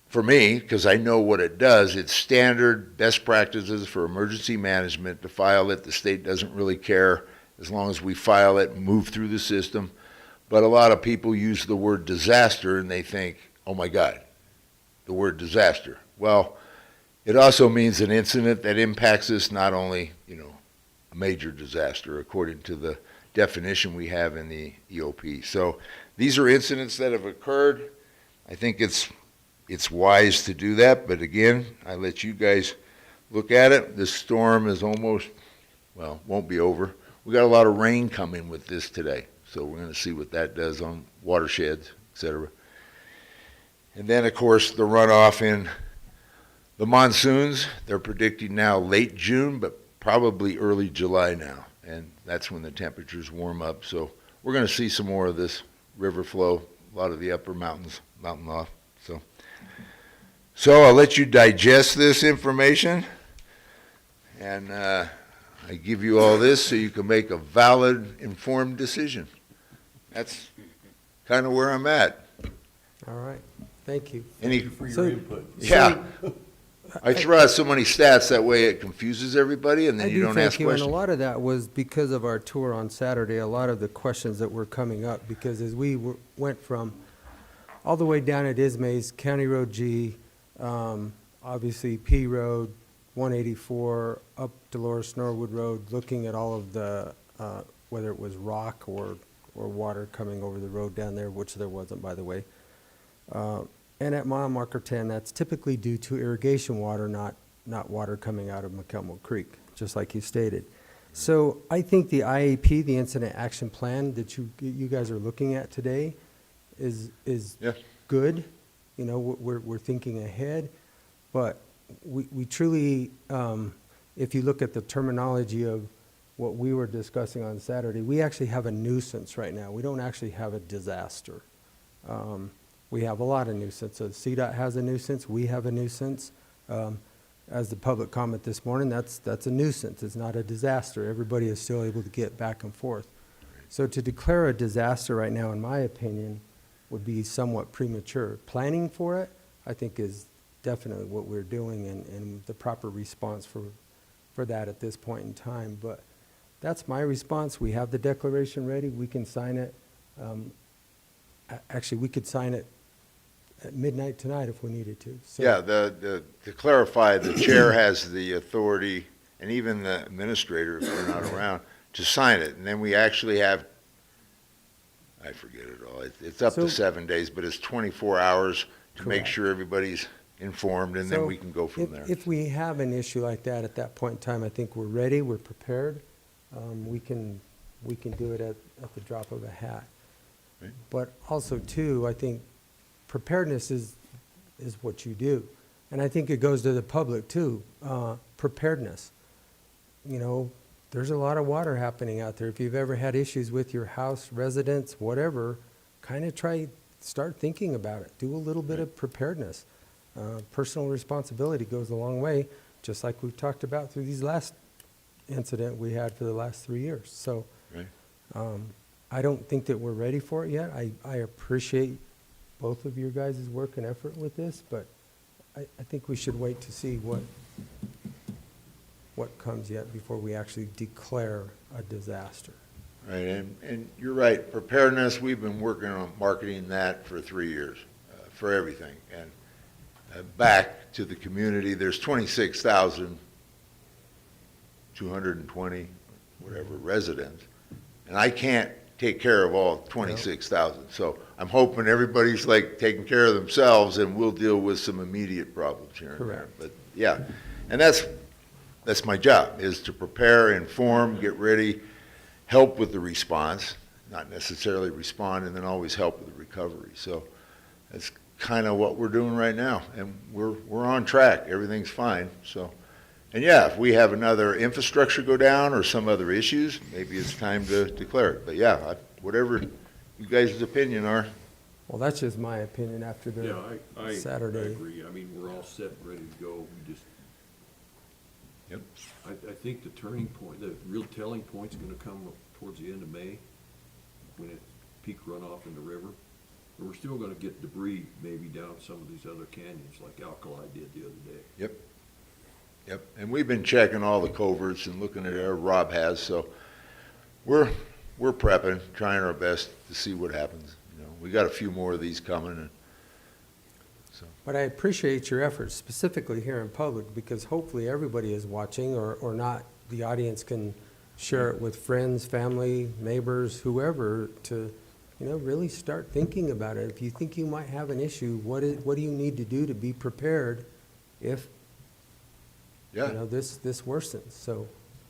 H: for me, because I know what it does, it's standard best practices for emergency management to file it. The state doesn't really care as long as we file it and move through the system. But a lot of people use the word disaster and they think, oh my God, the word disaster. Well, it also means an incident that impacts us, not only, a major disaster according to the definition we have in the EOP. So these are incidents that have occurred. I think it's wise to do that, but again, I let you guys look at it. This storm is almost, won't be over. We got a lot of rain coming with this today. So we're going to see what that does on watersheds, et cetera. And then, of course, the runoff in the monsoons. They're predicting now late June, but probably early July now. And that's when the temperatures warm up. So we're going to see some more of this river flow, a lot of the upper mountains, mountain off. So I'll let you digest this information. And I give you all this so you can make a valid, informed decision. That's kind of where I'm at.
A: All right, thank you.
B: Thank you for your input.
H: Yeah. I throw out so many stats, that way it confuses everybody, and then you don't ask
A: And
H: questions.
A: a lot of that was because of our tour on Saturday, a lot of the questions that were coming up, because as we went from all the way down at Ismay's, County Road G, obviously P Road, 184, up Dolores Norwood Road, looking at all of the, whether it was rock or water coming over the road down there, which there wasn't, by the way. And at mile marker 10, that's typically due to irrigation water, not water coming out of McElmo Creek, just like you stated. So I think the IAP, the Incident Action Plan that you guys are looking at today is
H: Yeah.
A: good. We're thinking ahead, but we truly, if you look at the terminology of what we were discussing on Saturday, we actually have a nuisance right now. We don't actually have a disaster. We have a lot of nuisances. CDOT has a nuisance. We have a nuisance. As the public comment this morning, that's a nuisance. It's not a disaster. Everybody is still able to get back and forth. So to declare a disaster right now, in my opinion, would be somewhat premature. Planning for it, I think, is definitely what we're doing and the proper response for that at this point in time. But that's my response. We have the declaration ready. We can sign it. Actually, we could sign it at midnight tonight if we needed to. So,
H: Yeah, to clarify, the chair has the authority, and even the administrator, if they're not around, to sign it. And then we actually have, I forget it all, it's up to
A: So-
H: 7 days, but it's 24 hours to make
A: Correct.
H: sure everybody's informed, and then
A: So
H: we can go from there.
A: If we have an issue like that at that point in time, I think we're ready, we're prepared. We can do it at the drop of a hat.
H: Right.
A: But also too, I think preparedness is what you do. And I think it goes to the public too, preparedness. there's a lot of water happening out there. If you've ever had issues with your house, residents, whatever, kind of start thinking about it. Do a little bit of preparedness. Personal responsibility goes a long way, just like we've talked about through these last incident we had for the last 3 years. So
H: Right.
A: I don't think that we're ready for it yet. I appreciate both of your guys' work and effort with this, but I think we should wait to see what comes yet before we actually declare a disaster.
H: Right, and you're right, preparedness, we've been working on marketing that for 3 years, for everything. And back to the community, there's 26,220, whatever, residents. And I can't take care of all 26,000. So I'm hoping everybody's like taking care of themselves and we'll deal with some immediate problems here and there.
A: Correct.
H: But yeah, and that's my job, is to prepare, inform, get ready, help with the response, not necessarily respond and then always help with the recovery. So that's kind of what we're doing right now, and we're on track. Everything's fine. So, and yeah, if we have another infrastructure go down or some other issues, maybe it's time to declare it. But yeah, whatever you guys' opinion are.
A: Well, that's just my opinion after
B: Yeah,
A: the
B: I
A: Saturday.
B: agree. I mean, we're all set, and ready to go. We just,
H: Yep.
B: I think the turning point, the real telling point's gonna come towards the end of May, when it peak runoff in the river. And we're still gonna get debris maybe down some of these other canyons, like Alkali did the other day.
H: Yep. Yep. And we've been checking all the culverts and looking at it. Rob has, so we're prepping, trying our best to see what happens. You know, we got a few more of these coming, and so.
A: But I appreciate your efforts, specifically here in public, because hopefully everybody is watching, or not, the audience can share it with friends, family, neighbors, whoever, to, really start thinking about it. If you think you might have an issue, what do you need to do to be prepared if,
H: Yeah.
A: this worsens? So,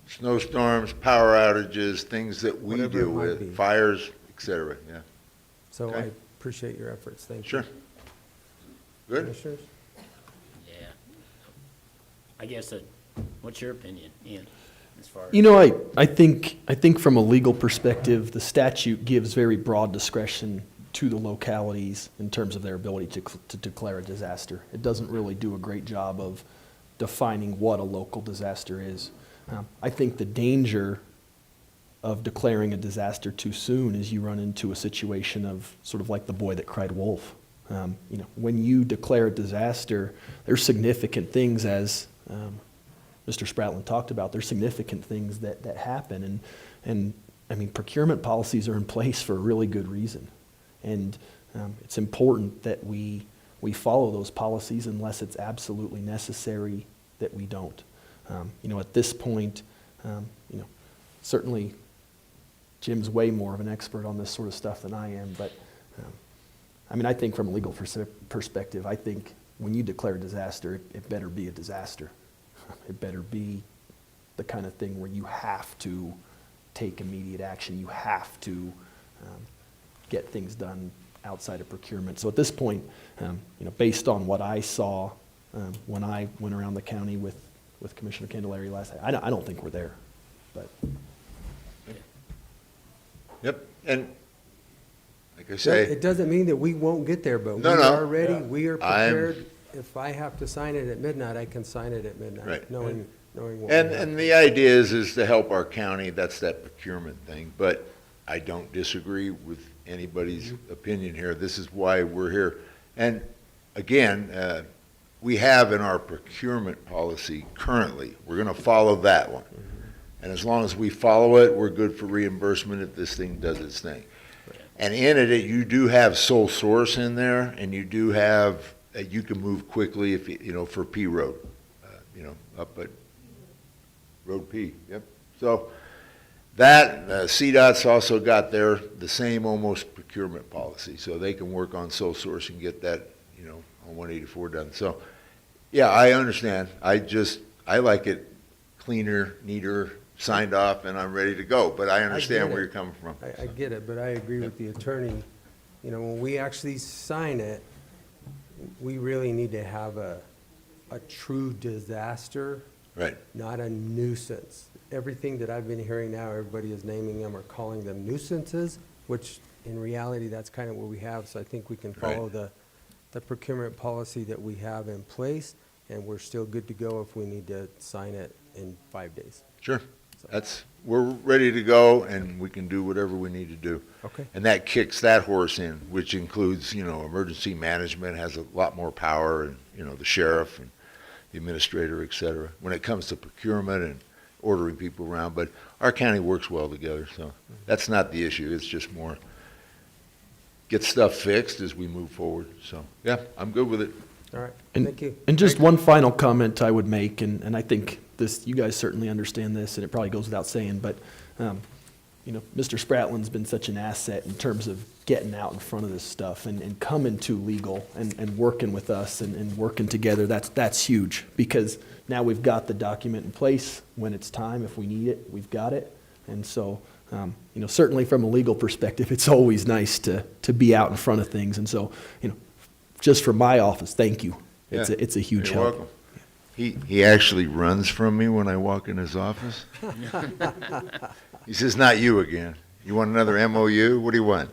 H: Snowstorms, power outages, things that we
A: Whatever it
H: deal
A: might
H: with,
A: be.
H: fires, et cetera, yeah.
A: so
H: Okay.
A: I appreciate your efforts. Thank you.
H: Sure. Good?
A: Commissioners?
C: Yeah. I guess what's your opinion, Ian, as far as?
I: I think from a legal perspective, the statute gives very broad discretion to the localities in terms of their ability to declare a disaster. It doesn't really do a great job of defining what a local disaster is. I think the danger of declaring a disaster too soon is you run into a situation of sort of like the boy that cried wolf. When you declare a disaster, there's significant things, as Mr. Spratlen talked about, there's significant things that happen. And I mean, procurement policies are in place for a really good reason. And it's important that we follow those policies unless it's absolutely necessary that we don't. At this point, certainly Jim's way more of an expert on this sort of stuff than I am, but I think from a legal perspective, I think when you declare a disaster, it better be a disaster. It better be the kind of thing where you have to take immediate action. You have to get things done outside of procurement. So at this point, based on what I saw when I went around the county with Commissioner Candelaria last night, I don't think we're there. But
H: Yep, and like I say.
A: It doesn't mean that we won't get there, but we
H: No, no.
A: are ready,
H: Yeah.
A: we are
H: I'm-
A: prepared. If I have to sign it at midnight, I can sign it at midnight,
H: Right.
A: knowing what we
H: And,
A: have.
H: and the idea is to help our county, that's that procurement thing, but I don't disagree with anybody's opinion here. This is why we're here. And again, we have in our procurement policy currently, we're gonna follow that one. And as long as we follow it, we're good for reimbursement if this thing does its thing. And in it, you do have sole source in there, and you do have, you can move quickly if, for P Road, up at Road P, yep. So that, CDOT's also got the same almost procurement policy, so they can work on sole source and get that, on 184 done. So, yeah, I understand. I like it cleaner, neater, signed off, and I'm ready to go, but I understand where you're coming from.
A: I get it, but I agree with the attorney. When we actually sign it, we really need to have a true disaster,
H: Right,
A: not a nuisance. everything that I've been hearing now, everybody is naming them or calling them nuisances, which in reality, that's kind of what we have. So I think we can follow the procurement policy that we have in place, and we're still good to go if we need to sign it in 5 days.
H: Sure. We're ready to go, and we can do whatever we need to do.
A: Okay.
H: And that kicks that horse in, which includes, emergency management has a lot more power, and, the sheriff and the administrator, et cetera, when it comes to procurement and ordering people around. But our county works well together, so that's not the issue. It's just more get stuff fixed as we move forward. So, yeah, I'm good with it.
A: All right,
I: And-
A: thank you.
I: And just one final comment I would make, and I think this, you guys certainly understand this, and it probably goes without saying, but, Mr. Spratlen's been such an asset in terms of getting out in front of this stuff and coming to legal and working with us and working together. That's huge, because now we've got the document in place. When it's time, if we need it, we've got it. And so, certainly from a legal perspective, it's always nice to be out in front of things. And so, just from my office, thank you. It's
H: Yeah.
I: it's a huge
H: You're
I: help.
H: welcome. He actually runs from me when I walk in his office. He says, "Not you again. You want another MOU? What do you want?"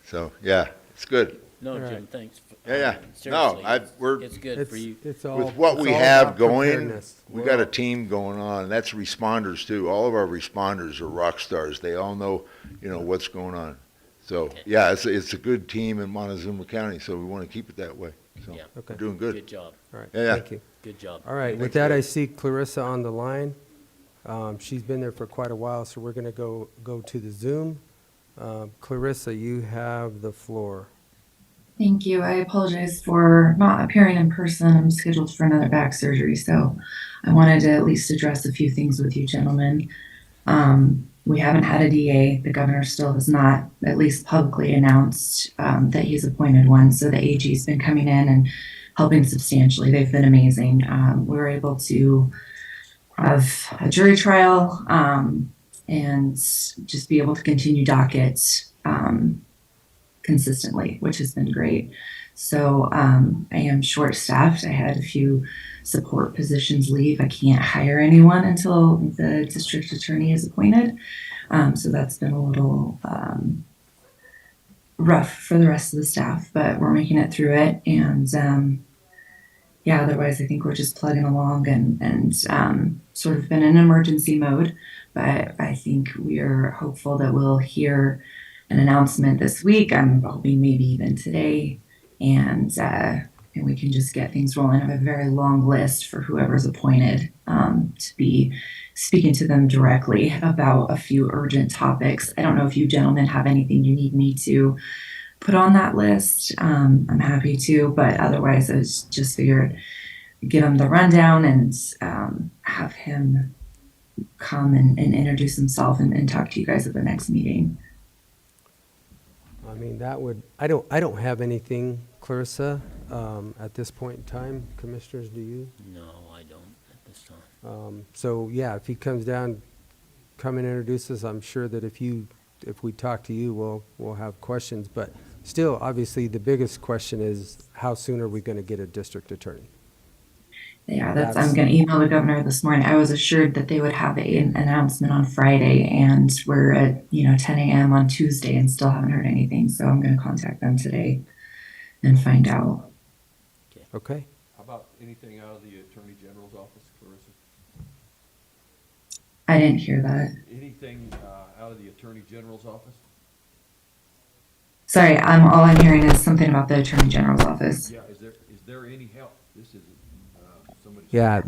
H: So, yeah, it's good.
C: No,
A: All
C: Jim,
A: right.
C: thanks.
H: Yeah.
C: Seriously,
H: we're-
C: it's good for you.
A: It's all,
H: With what
A: it's
H: we
A: all
H: have
A: about
H: going,
A: preparedness.
H: we got a team going on. That's responders too. All of our responders are rock stars. They all know, what's going on. So, yeah, it's a good team in Montezuma County, so we want to keep it that way. So,
C: Yeah.
A: Okay.
H: we're doing
C: Good
H: good.
C: job,
A: All right,
H: Yeah.
A: thank you.
C: good job.
A: All right, with
H: Thanks,
A: that,
H: Dave.
A: I see Clarissa on the line. She's been there for quite a while, so we're going to go to the Zoom. Clarissa, you have the floor.
J: Thank you. I apologize for not appearing in person. I'm scheduled for another back surgery, so I wanted to at least address a few things with you gentlemen. We haven't had a DA. The governor still has not, at least publicly, announced that he's appointed one. So the AG's been coming in and helping substantially. They've been amazing. We were able to have a jury trial and just be able to continue docket consistently, which has been great. So I am short-staffed. I had a few support positions leave. I can't hire anyone until the district attorney is appointed. So that's been a little rough for the rest of the staff, but we're making it through it. And yeah, otherwise I think we're just plugging along and sort of been in emergency mode. But I think we are hopeful that we'll hear an announcement this week. I'm hoping maybe even today, and we can just get things rolling. I have a very long list for whoever's appointed to be speaking to them directly about a few urgent topics. I don't know if you gentlemen have anything you need me to put on that list. I'm happy to, but otherwise I just figured give him the rundown and have him come and introduce himself and talk to you guys at the next meeting.
A: I mean, I don't have anything, Clarissa, at this point in time. Commissioners, do you?
C: No, I don't at this time.
A: So, yeah, if he comes down, come and introduce us, I'm sure that if we talk to you, we'll have questions. But still, obviously, the biggest question is, how soon are we going to get a district attorney?
J: Yeah, I'm going to email the governor this morning. I was assured that they would have an announcement on Friday, and we're at 10 a.m. on Tuesday and still haven't heard anything. So I'm going to contact them today and find out.
A: Okay.
B: How about anything out of the Attorney General's office, Clarissa?
J: I didn't hear that.
B: Anything out of the Attorney General's office?
J: Sorry, all I'm hearing is something about the Attorney General's office.
B: Yeah, is there any help? This isn't somebody.
A: Yeah,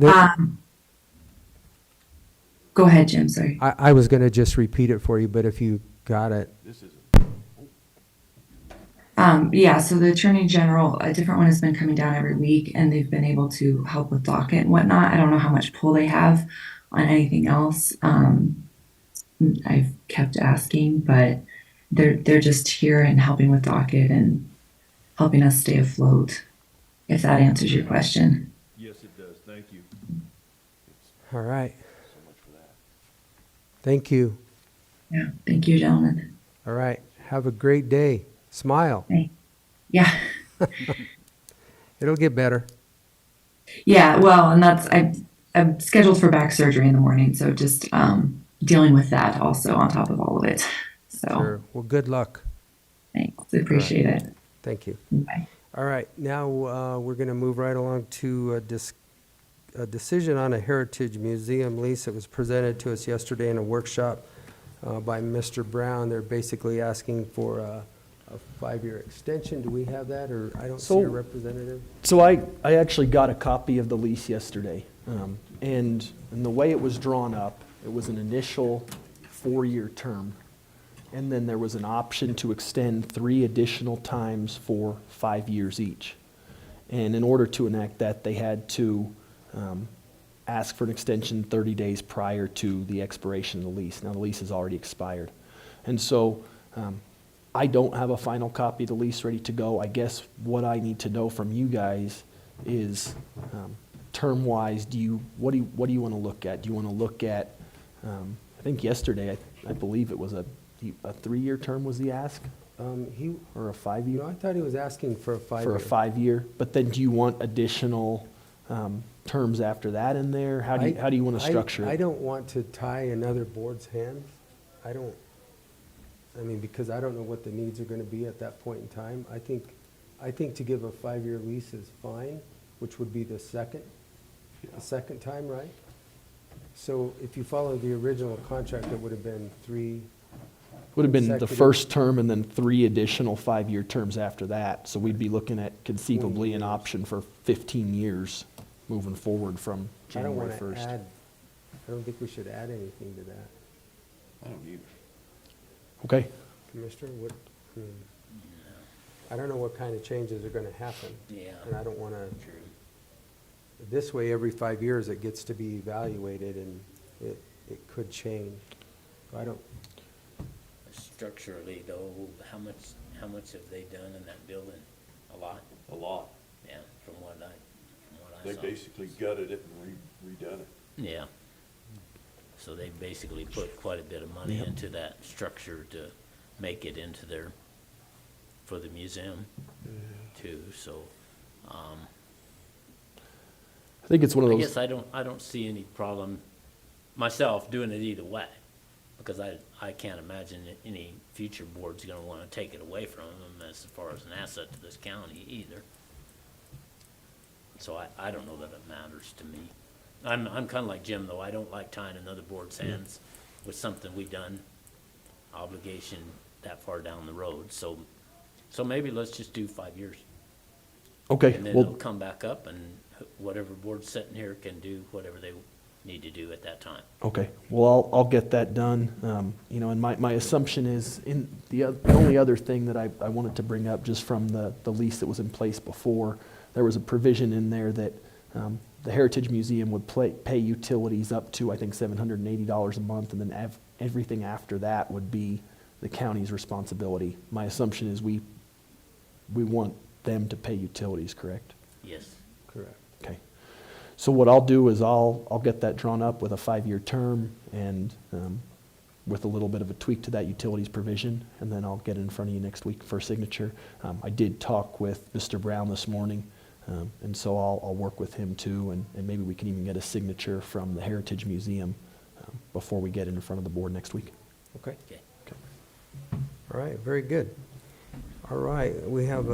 J: Go ahead, Jim. Sorry.
A: I was going to just repeat it for you, but if you got it.
B: This isn't.
J: Yeah, so the Attorney General, a different one has been coming down every week, and they've been able to help with docket and whatnot. I don't know how much pull they have on anything else. I've kept asking, but they're just here and helping with docket and helping us stay afloat, if that answers your question.
B: Yes, it does. Thank you.
A: All right.
B: So much for that.
A: Thank you.
J: Yeah, thank you, gentlemen.
A: All right. Have a great day. Smile.
J: Yeah.
A: It'll get better.
J: Yeah, well, and I'm scheduled for back surgery in the morning, so just dealing with that also on top of all of it. So
A: Sure. Well, good luck.
J: thanks, I appreciate it.
A: Thank you.
J: Bye.
A: All right, now we're going to move right along to a decision on a Heritage Museum lease that was presented to us yesterday in a workshop by Mr. Brown. They're basically asking for a 5-year extension. Do we have that, or I don't see a representative?
I: So I actually got a copy of the lease yesterday, and the way it was drawn up, it was an initial 4-year term, and then there was an option to extend 3 additional times for 5 years each. And in order to enact that, they had to ask for an extension 30 days prior to the expiration of the lease. Now, the lease has already expired. And so I don't have a final copy of the lease ready to go. I guess what I need to know from you guys is term-wise, what do you want to look at? Do you want to look at, I think yesterday, I believe it was a 3-year term was the ask? Or a 5-year?
A: No, I thought he was asking for a 5-year.
I: For a 5-year, but then do you want additional terms after that in there? How do you want to structure
A: I
I: it?
A: don't want to tie another board's hands. Because I don't know what the needs are going to be at that point in time. I think to give a 5-year lease is fine, which would be the second time, right? So if you follow the original contract, it would have been 3.
I: Would have been the
A: consecutive-
I: first term and then 3 additional 5-year terms after that. So we'd be looking at conceivably
A: 20
I: an
A: years.
I: option for 15 years moving forward from
A: I don't
I: January
A: want to
I: 1st.
A: add, I don't think we should add anything to that.
B: I don't either.
I: Okay,
A: Commissioner, I don't know what kind of changes are going to happen.
C: Yeah.
A: And I don't want to, this way, every 5 years, it gets to be evaluated, and it could change. I don't,
C: Structurally, though, how much have they done in that building? A lot?
B: A lot.
C: Yeah, from what I
B: They
C: saw.
B: basically gutted it and redone it.
C: Yeah. So they basically put quite a bit of money
I: Yep.
C: into that structure to make it into for the museum too, so,
I: I think it's one of
C: I
I: those.
C: guess I don't see any problem myself doing it either way, because I can't imagine that any future board's gonna wanna take it away from them as far as an asset to this county either. So I don't know that it matters to me. I'm kinda like Jim, though. I don't like tying another board's hands with something we done, obligation that far down the road. So maybe let's just do 5 years.
I: Okay,
C: And then
I: well,
C: it'll come back up, and whatever board's sitting here can do whatever they need to do at that time.
I: okay, well, I'll get that done. And my assumption is, the only other thing that I wanted to bring up, just from the lease that was in place before, there was a provision in there that the Heritage Museum would pay utilities up to, I think, $780 a month, and then everything after that would be the county's responsibility. My assumption is we want them to pay utilities, correct?
C: Yes.
A: correct.
I: Okay. So what I'll do is I'll get that drawn up with a 5-year term and with a little bit of a tweak to that utilities provision, and then I'll get it in front of you next week for signature. I did talk with Mr. Brown this morning, and so I'll work with him too, and maybe we can even get a signature from the Heritage Museum before we get it in front of the board next week.
A: Okay.
C: Okay.
A: All right, very good. All right, we have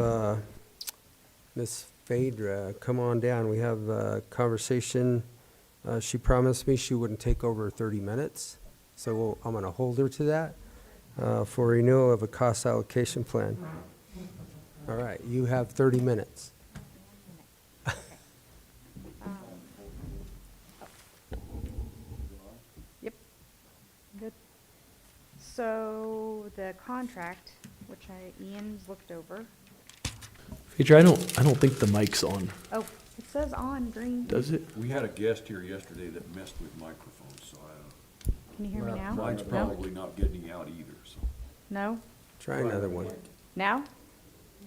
A: Ms. Phaedra, come on down. We have a conversation. She promised me she wouldn't take over 30 minutes, so I'm going to hold her to that for renewal of a cost allocation plan. All right, you have 30 minutes.
K: Yep. Good. So the contract, which Ian's looked over.
I: Phaedra, I don't think the mic's on,
K: Oh, it says on green.
I: does it?
B: We had a guest here yesterday that messed with microphones, so
K: Can you hear me now?
B: mine's
K: No?
B: probably not getting out either, so.
K: No?
A: Try another one.
K: Now?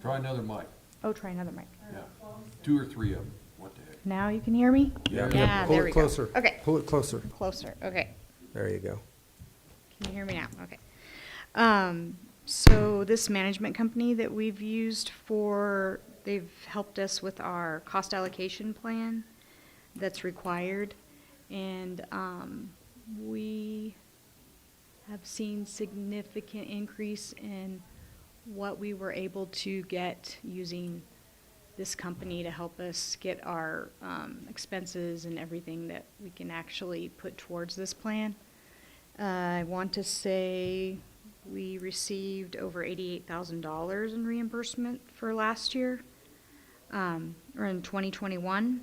B: Try another mic,
K: Oh, try another mic.
B: yeah. 2 or 3 of them, what the heck.
K: Now you can hear me?
B: Yeah.
K: Yeah,
A: Pull
K: there
A: it
K: we go.
A: closer.
K: Okay,
A: Pull it closer.
K: closer. Okay.
A: There you go.
K: Can you hear me now? Okay. So this management company that we've used they've helped us with our cost allocation plan that's required. And we have seen significant increase in what we were able to get using this company to help us get our expenses and everything that we can actually put towards this plan. I want to say we received over $88,000 in reimbursement for last year, or in 2021.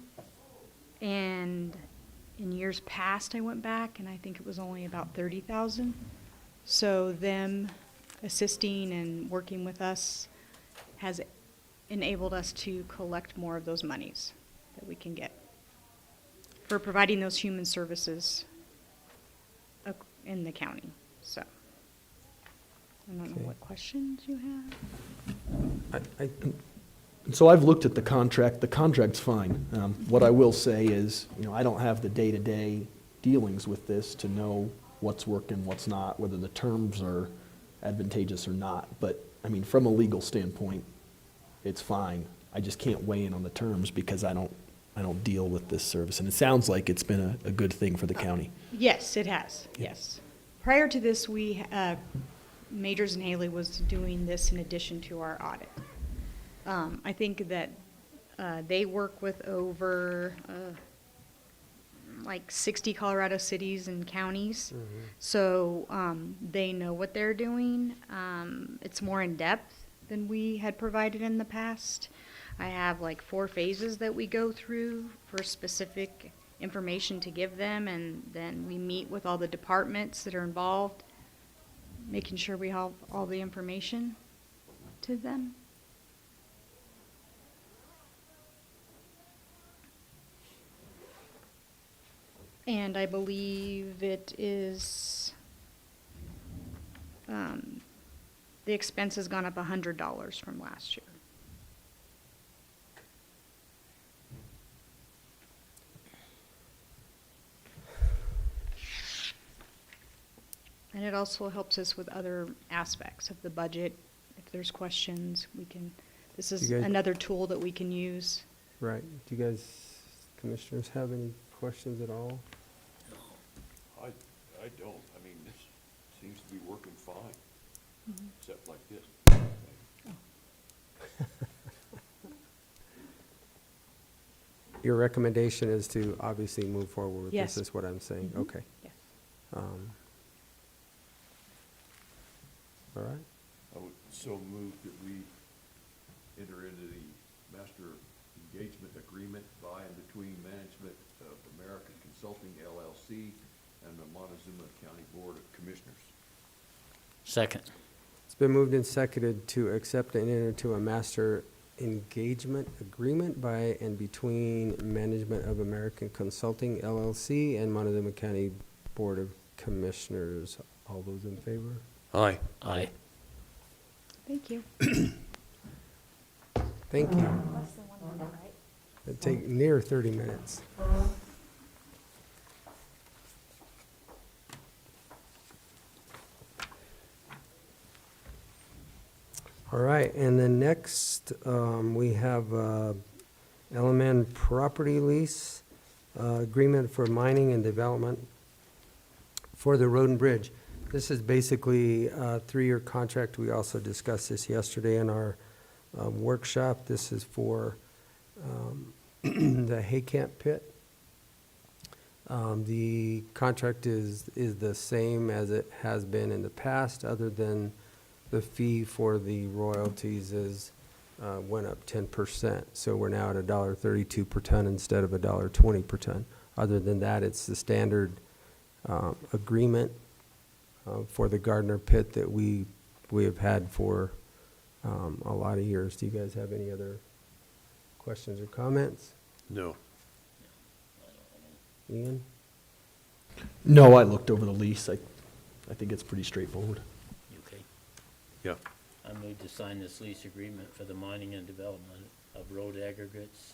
K: And in years past, I went back and I think it was only about 30,000. So them assisting and working with us has enabled us to collect more of those monies that we can get for providing those human services in the county. So I don't
A: Okay.
K: know what questions you have.
I: So I've looked at the contract. The contract's fine. What I will say is, I don't have the day-to-day dealings with this to know what's working, what's not, whether the terms are advantageous or not. But, from a legal standpoint, it's fine. I just can't weigh in on the terms because I don't deal with this service. And it sounds like it's been a good thing for the county.
K: Yes, it has, yes. Prior to this, Majors and Haley was doing this in addition to our audit. I think that they work with over like 60 Colorado cities and counties. So they know what they're doing. It's more in depth than we had provided in the past. I have like 4 phases that we go through for specific information to give them, and then we meet with all the departments that are involved, making sure we have all the information to them. And I believe it is, the expense has gone up $100 from last year. And it also helps us with other aspects of the budget. If there's questions, this is
A: You guys-
K: another tool that we can use.
A: Right. Do you guys, commissioners, have any questions at all?
B: I don't. This seems to be working fine, except like this.
A: Your recommendation is to obviously move forward with
K: Yes.
A: this, is what I'm saying?
K: Mhm.
A: Okay.
K: Yes.
A: All right.
B: I would so move that we enter into the master engagement agreement by and between Management of American Consulting LLC and the Montezuma County Board of Commissioners.
C: Second.
A: It's been moved and seconded to accept and enter into a master engagement agreement by and between Management of American Consulting LLC and Montezuma County Board of Commissioners. All those in favor?
B: Aye.
C: Aye.
K: Thank you.
A: Thank you.
K: Less than 1 minute, right?
A: It'd take near 30 minutes. All right, and then next, we have Element Property Lease Agreement for Mining and Development for the Road and Bridge. This is basically a 3-year contract. We also discussed this yesterday in our workshop. This is for the Hay Camp Pit. The contract is the same as it has been in the past, other than the fee for the royalties went up 10%. So we're now at $1.32 per ton instead of $1.20 per ton. Other than that, it's the standard agreement for the Gardner Pit that we have had for a lot of years. Do you guys have any other questions or comments?
B: No.
A: Ian?
I: No, I looked over the lease. I think it's pretty straightforward.
C: You okay?
B: Yeah.
C: I move to sign this lease agreement for the mining and development of road aggregates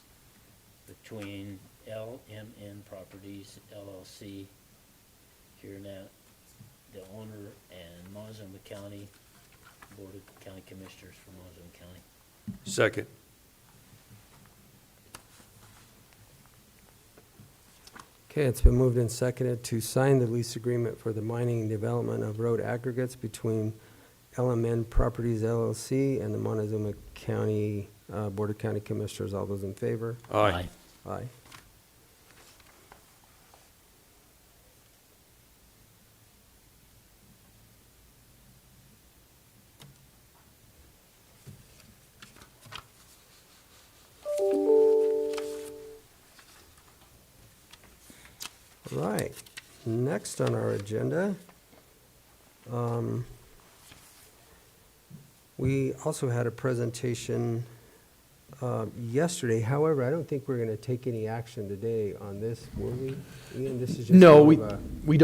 C: between LMN Properties LLC, here now, the owner, and Montezuma County Board of County Commissioners for Montezuma County.
B: Second.
A: Okay, it's been moved and seconded to sign the lease agreement for the mining and development of road aggregates between LMN Properties LLC and the Montezuma County, Board of County Commissioners. All those in favor?
C: Aye.
A: Aye. All right, next on our agenda, we also had a presentation yesterday. However, I don't think we're going to take any action today on this, will we? Ian, this is just
I: No,
A: kind of
I: we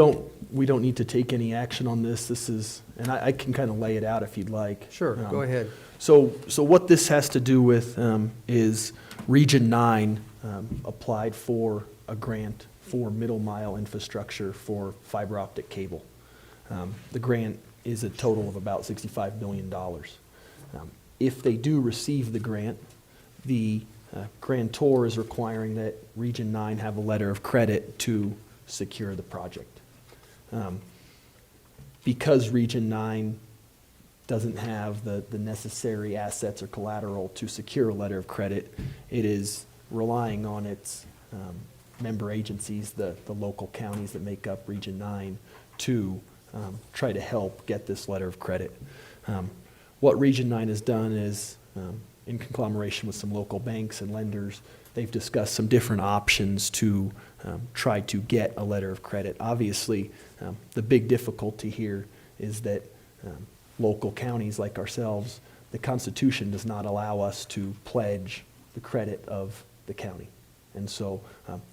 I: don't need to take any action on this. This is, and I can kind of lay it out if you'd like.
A: Sure, go ahead.
I: So what this has to do with is Region 9 applied for a grant for middle mile infrastructure for fiber optic cable. The grant is a total of about $65 million. If they do receive the grant, the grantor is requiring that Region 9 have a letter of credit to secure the project. Because Region 9 doesn't have the necessary assets or collateral to secure a letter of credit, it is relying on its member agencies, the local counties that make up Region 9, to try to help get this letter of credit. What Region 9 has done is, in conglomeration with some local banks and lenders, they've discussed some different options to try to get a letter of credit. Obviously, the big difficulty here is that local counties like ourselves, the Constitution does not allow us to pledge the credit of the county. And so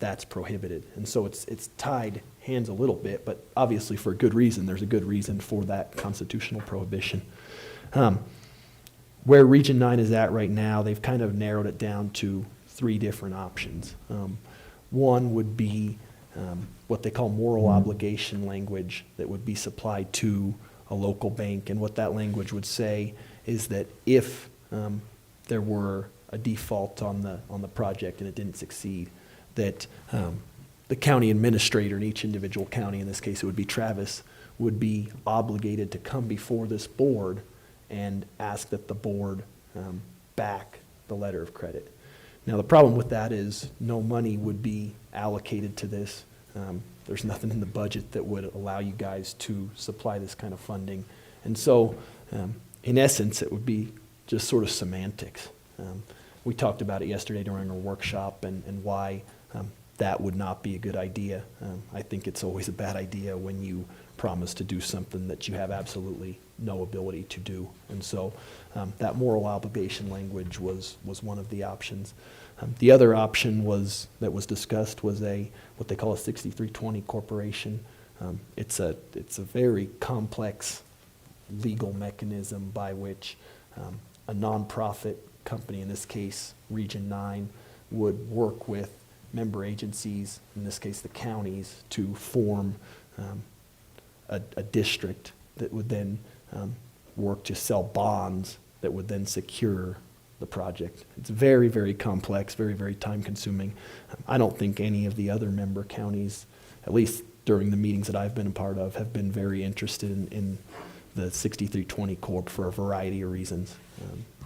I: that's prohibited. And so it's tied hands a little bit, but obviously for a good reason. There's a good reason for that constitutional prohibition. Where Region 9 is at right now, they've kind of narrowed it down to 3 different options. One would be what they call moral obligation language that would be supplied to a local bank. And what that language would say is that if there were a default on the project and it didn't succeed, that the county administrator in each individual county, in this case it would be Travis, would be obligated to come before this board and ask that the board back the letter of credit. Now the problem with that is no money would be allocated to this. There's nothing in the budget that would allow you guys to supply this kind of funding. And so in essence it would be just sort of semantics. We talked about it yesterday during our workshop and why that would not be a good idea. I think it's always a bad idea when you promise to do something that you have absolutely no ability to do. And so that moral obligation language was one of the options. The other option that was discussed was what they call a 6320 corporation. It's a very complex legal mechanism by which a nonprofit company, in this case Region 9, would work with member agencies, in this case the counties, to form a district that would then work to sell bonds that would then secure the project. It's very, very complex, very, very time consuming. I don't think any of the other member counties, at least during the meetings that I've been a part of, have been very interested in the 6320 Corp for a variety of reasons.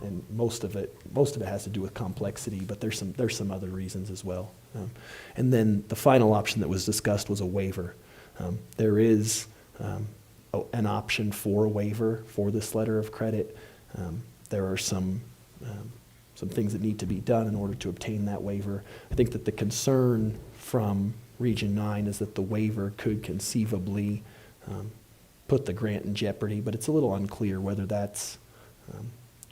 I: And most of it has to do with complexity, but there's some other reasons as well. And then the final option that was discussed was a waiver. There is an option for a waiver for this letter of credit. There are some things that need to be done in order to obtain that waiver. I think that the concern from Region 9 is that the waiver could conceivably put the grant in jeopardy, but it's a little unclear whether that's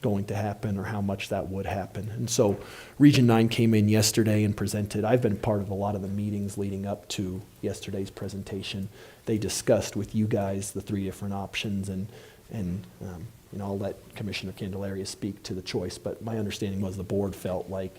I: going to happen or how much that would happen. And so Region 9 came in yesterday and presented. I've been part of a lot of the meetings leading up to yesterday's presentation. They discussed with you guys the 3 different options, and I'll let Commissioner Candelaria speak to the choice, but my understanding was the board felt like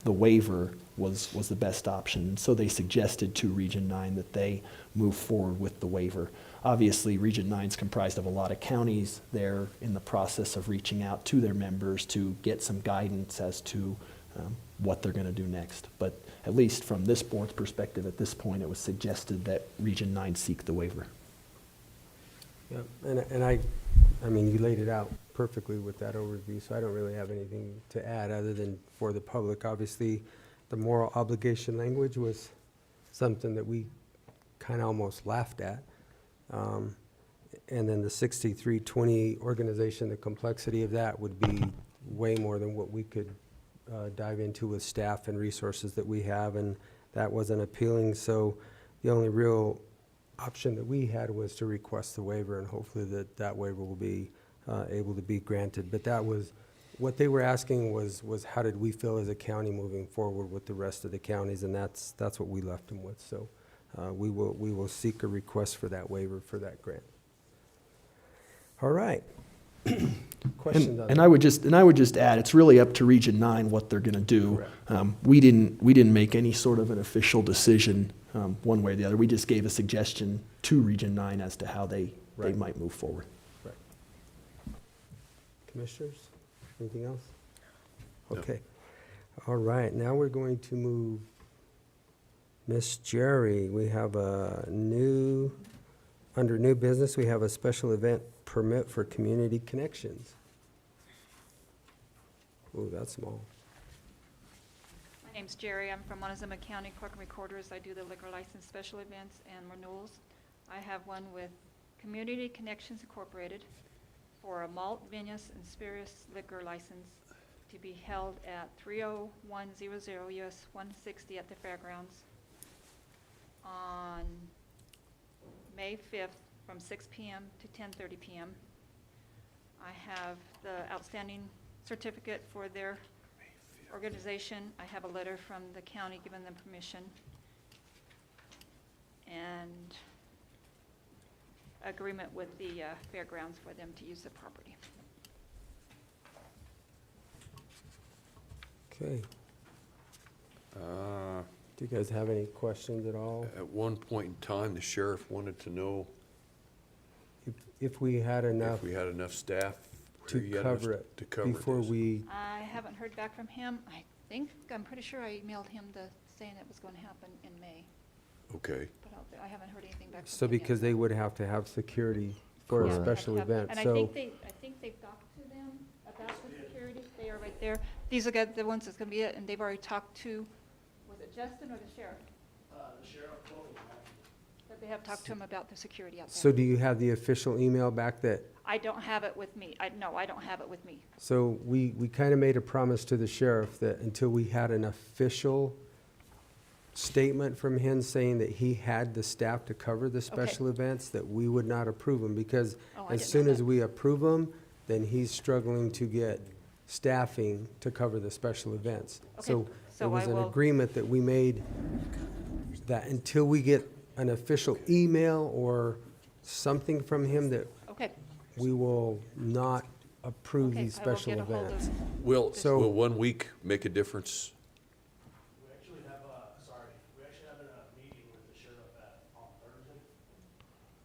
I: the waiver was the best option. So they suggested to Region 9 that they move forward with the waiver. Obviously, Region 9 is comprised of a lot of counties. They're in the process of reaching out to their members to get some guidance as to what they're going to do next. But at least from this board's perspective, at this point, it was suggested that Region 9 seek the waiver.
A: Yep, and I mean, you laid it out perfectly with that overview, so I don't really have anything to add other than for the public. Obviously, the moral obligation language was something that we kind of almost laughed at. And then the 6320 organization, the complexity of that would be way more than what we could dive into with staff and resources that we have, and that wasn't appealing. So the only real option that we had was to request the waiver, and hopefully that waiver will be able to be granted. But that was, what they were asking was how did we feel as a county moving forward with the rest of the counties, and that's what we left them with. So we will seek a request for that waiver for that grant. All right. Questions on
I: And
A: that?
I: I would just add, it's really up to Region 9 what they're going to do. We didn't make any sort of an official decision one way or the other. We just gave a suggestion to Region 9 as to how they
A: Right.
I: might move forward.
A: Right. Commissioners, anything else?
B: No.
A: Okay. All right, now we're going to move Miss Jerry. We have under new business, we have a special event permit for Community Connections. Ooh, that's small.
L: My name's Jerry. I'm from Montezuma County Clerk and Recorders. I do the liquor license special events and renewals. I have one with Community Connections Incorporated for a malt, vinous, and spirits liquor license to be held at 30100 US 160 at the fairgrounds on May 5th from 6 p.m. to 10:30 p.m. I have the outstanding certificate for their organization. I have a letter from the county giving them permission, and agreement with the fairgrounds for them to use the property.
A: Okay. Do you guys have any questions at all?
B: At one point in time, the sheriff wanted to know
A: If we had enough
B: if we had enough staff. or
A: to
B: he had enough
A: cover it
B: To cover
A: before
B: this.
A: we,
L: I haven't heard back from him. I'm pretty sure I emailed him saying it was going to happen in May,
B: Okay,
L: but I haven't heard anything back from him
A: so
L: yet.
A: because they would have to have security for a
L: Yeah,
A: special
L: they have-
A: event,
L: And I
A: so.
L: think they've talked to them about the security. They are right there. These are the ones that's gonna be it, and they've already talked to, was it Justin or the sheriff? The sheriff. That they have talked to him about the security out
A: So
L: there.
A: do you have the official email back that,
L: I don't have it with me. No, I don't have it with me.
A: so we kind of made a promise to the sheriff that until we had an official statement from him saying that he had the staff to cover the special events, that we would not approve them, because
L: Oh, I
A: as
L: didn't
A: soon
L: know
A: as
L: that.
A: we approve them, then he's struggling to get staffing to cover the special events.
L: Okay,
A: So
L: so
A: it was
L: I
A: an
L: will-
A: agreement that we made that until we get an official email or something from him, that
L: Okay.
A: we will not approve
L: Okay,
A: these
L: I will
A: special
L: get a hold
A: events.
L: of,
B: will 1
A: So-
B: week make a difference?
M: We actually have a meeting with the sheriff on Thursday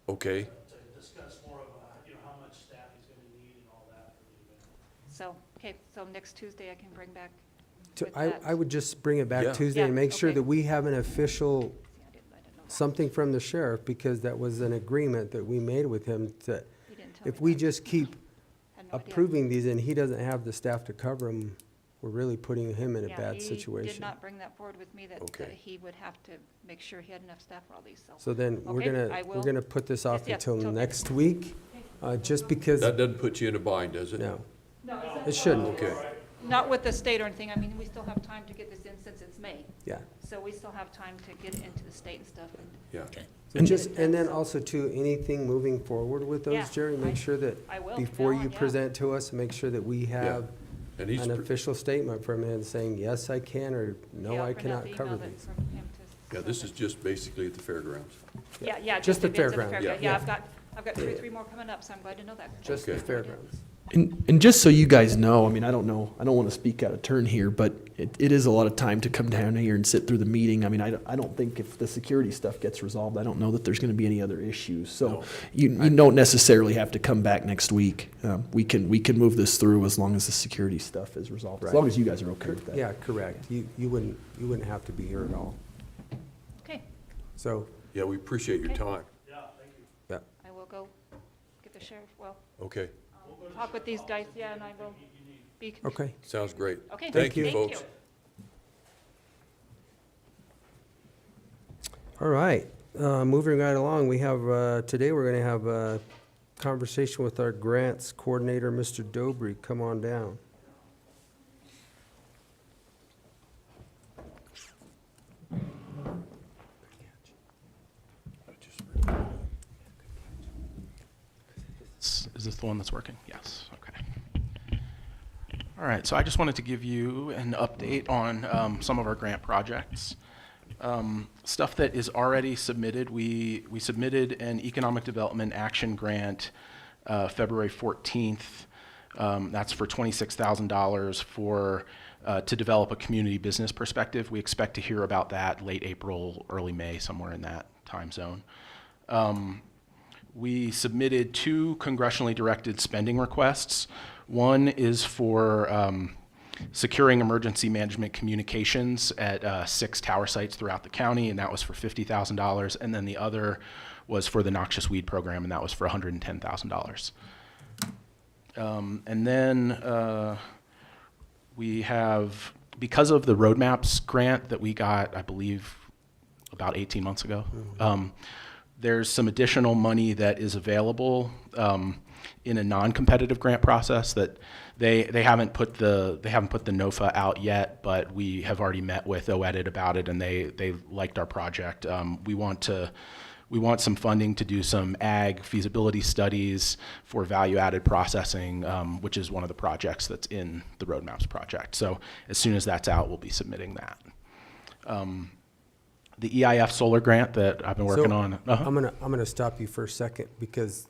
B: Okay,
M: to discuss more of, how much staff he's gonna need and all that for the event.
L: so next Tuesday I can bring back
A: To-
L: with
A: I
L: that.
A: would just bring it back
B: Yeah.
A: Tuesday
L: Yeah,
A: and make sure
L: okay.
A: that we have an official,
L: See, I didn't know that.
A: something from the sheriff, because that was an agreement that we made with him that
L: He didn't tell me
A: if we
L: that.
A: just keep
L: Had no idea.
A: approving these and he doesn't have the staff to cover them, we're really putting him in a
L: Yeah,
A: bad
L: He did
A: situation.
L: not bring that forward with me, that
B: Okay.
L: he would have to make sure he had enough staff for all these, so.
A: So then we're
L: Okay, I
A: we're
L: will.
A: gonna put this off
L: Yes, yes,
A: until
L: till
A: next week, just because,
B: that doesn't put you in a bind, does it?
A: no,
L: No,
A: it shouldn't,
B: Okay,
L: not with the state or anything. I mean, we still have time to get this in since it's May.
A: yeah.
L: So we still have time to get it into the state and stuff. And
B: yeah.
C: Okay.
A: So just, and then also too, anything moving forward with
L: Yeah,
A: those, Jerry,
L: I-
A: make sure that
L: I will,
A: before
L: now
A: you
L: on, yeah.
A: present to us, make sure that we have
B: And he's,
A: an official statement from him saying, yes, I can, or
L: Yeah,
A: no,
L: I'll
A: I
L: print out
A: cannot
L: the
A: cover
L: email that-
A: these.
L: from him to-
B: yeah, this is just basically at the fairgrounds.
L: Yeah,
A: Just the
L: events at
A: fairground,
L: fairground.
A: yeah.
L: Yeah, I've got 2 or 3 more coming up, so I'm glad to know that.
A: Just the
B: Okay.
A: fairgrounds.
I: And just so you guys know, I mean, I don't want to speak out of turn here, but it is a lot of time to come down here and sit through the meeting. I mean, I don't think if the security stuff gets resolved, I don't know that there's going to be any other issues. So you don't necessarily have to come back next week. We can move this through as long as the security stuff is resolved, as
A: Right.
I: long as you guys are okay with that.
A: Yeah, correct. You wouldn't have to be here at all.
L: Okay,
A: So,
B: Yeah, we appreciate your
L: Okay.
B: time.
M: Yeah, thank you.
A: yeah,
L: I will go get the sheriff, well,
B: Okay,
L: talk with these guys, yeah, and I will be.
A: okay.
B: sounds great.
L: Okay.
B: Thank you, folks.
A: All right, moving right along, we have, today we're gonna have a conversation with our grants coordinator, Mr. Dobry. Come on down.
N: Is this the one that's working? Yes, okay. All right, so I just wanted to give you an update on some of our grant projects. Stuff that is already submitted, we submitted an Economic Development Action Grant February 14th. That's for $26,000 for to develop a community business perspective. We expect to hear about that late April, early May, somewhere in that time zone. We submitted 2 congressionally directed spending requests. One is for securing emergency management communications at 6 tower sites throughout the county, and that was for $50,000. And then the other was for the noxious weed program, and that was for $110,000. And then we have, because of the roadmaps grant that we got, I believe, about 18 months ago, there's some additional money that is available in a non-competitive grant process that they haven't put the NOFA out yet, but we have already met with OEDIT about it, and they liked our project. We want some funding to do some ag feasibility studies for value-added processing, which is one of the projects that's in the Roadmaps project. So as soon as that's out, we'll be submitting that. The EIF solar grant that I've been working
A: So,
N: on.
A: I'm gonna stop you for a second because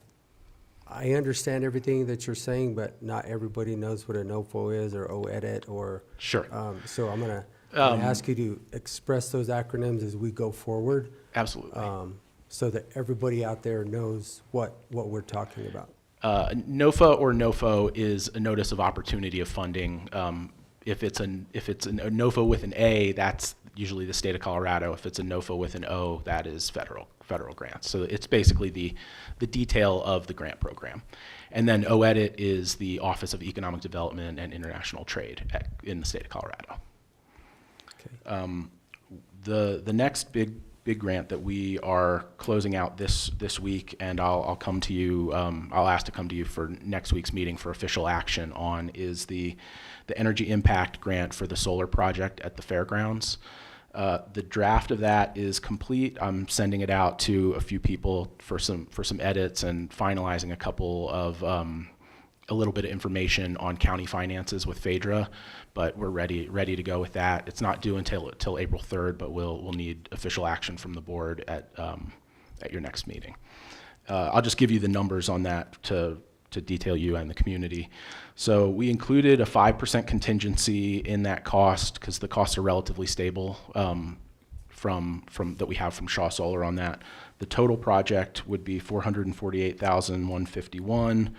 A: I understand everything that you're saying, but not everybody knows what a NOFO is or OEDIT or.
N: Sure.
A: So I'm gonna ask you to express those acronyms as we go forward.
N: Absolutely.
A: So that everybody out there knows what we're talking about.
N: NOFA or NOFO is a notice of opportunity of funding. If it's a NOFA with an A, that's usually the state of Colorado. If it's a NOFA with an O, that is federal grants. So it's basically the detail of the grant program. And then OEDIT is the Office of Economic Development and International Trade in the state of Colorado.
A: Okay.
N: The next big grant that we are closing out this week, and I'll come to you, I'll ask to come to you for next week's meeting for official action on, is the Energy Impact Grant for the solar project at the fairgrounds. The draft of that is complete. I'm sending it out to a few people for some edits and finalizing a couple of a little bit of information on county finances with Phaedra, but we're ready to go with that. It's not due until April 3rd, but we'll need official action from the board at your next meeting. I'll just give you the numbers on that to detail you and the community. So we included a 5% contingency in that cost because the costs are relatively stable from that we have from Shaw Solar on that. The total project would be $448,151.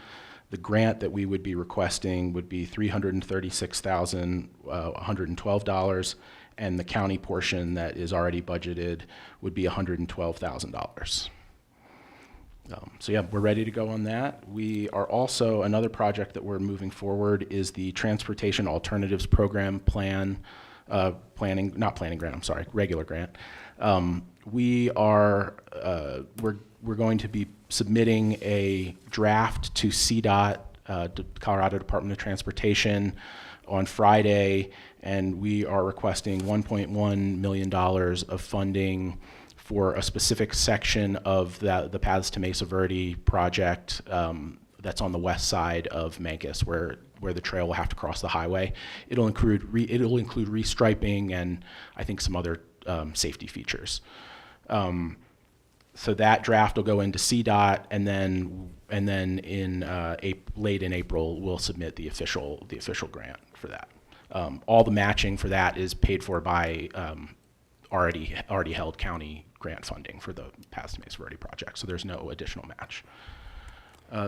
N: The grant that we would be requesting would be $336,112, and the county portion that is already budgeted would be $112,000. So yeah, we're ready to go on that. We are also, another project that we're moving forward is the Transportation Alternatives Program regular grant. We're going to be submitting a draft to CDOT, Colorado Department of Transportation, on Friday, and we are requesting $1.1 million of funding for a specific section of the Paths to Mesa Verde project that's on the west side of Mancos, where the trail will have to cross the highway. It'll include restriping and I think some other safety features. So that draft will go into CDOT, and then in late in April we'll submit the official grant for that. all the matching for that is paid for by already held county grant funding for the past Mesa Verde project, so there's no additional match.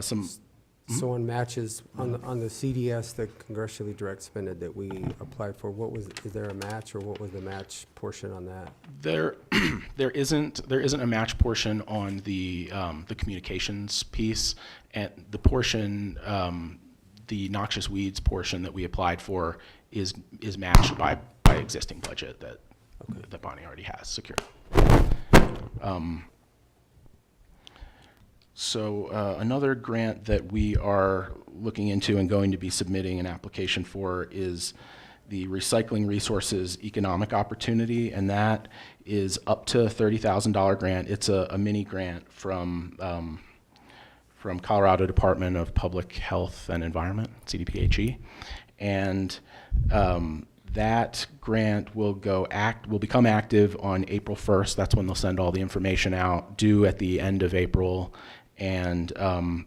A: So on matches, on the CDS, the congressionally direct spending that we applied for, is there a match, or what was the match portion on that?
N: There isn't a match portion on the communications piece, and the portion, the noxious weeds portion that we applied for is matched by existing budget that Bonnie already has secured. So another grant that we are looking into and going to be submitting an application for is the Recycling Resources Economic Opportunity, and that is up to $30,000 grant. It's a mini grant from Colorado Department of Public Health and Environment, CDPHE, and that grant will become active on April 1st. That's when they'll send all the information out, due at the end of April. And I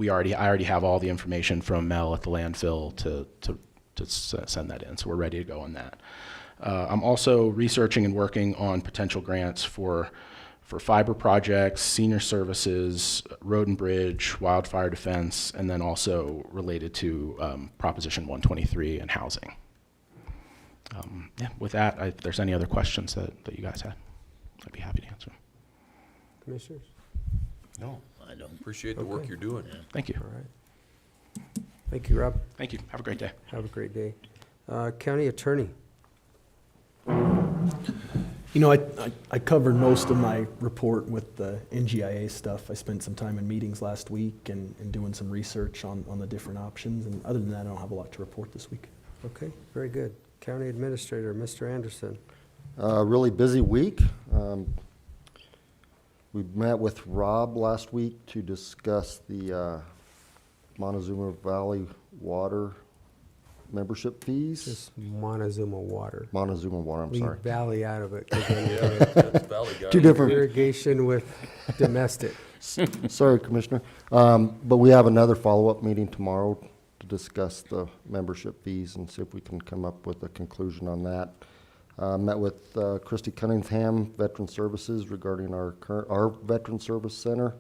N: already have all the information from Mel at the landfill to send that in, so we're ready to go on that. I'm also researching and working on potential grants for fiber projects, senior services, road and bridge, wildfire defense, and then also related to Proposition 123 and housing. With that, if there's any other questions that you guys had, I'd be happy to answer.
A: Commissioners?
B: No,
C: I don't.
B: appreciate the work
A: Okay.
B: you're doing.
N: Thank you.
A: All right. Thank you, Rob.
N: Thank you. Have a great day.
A: Have a great day. County Attorney?
I: You know, I covered most of my report with the NGIA stuff. I spent some time in meetings last week and doing some research on the different options. And other than that, I don't have a lot to report this week.
A: Okay, very good. County Administrator, Mr. Anderson.
O: Really busy week. We met with Rob last week to discuss the Montezuma Valley Water membership fees.
A: Just Montezuma Water.
O: Montezuma Water, I'm
A: Leave
O: sorry.
A: Valley out of it, 'cause then you're
B: That's Valley guy.
O: Two different.
A: irrigation with domestic.
O: Sorry, Commissioner. But we have another follow-up meeting tomorrow to discuss the membership fees and see if we can come up with a conclusion on that. Met with Christy Cunningham, Veteran Services, regarding our Veteran Service Center.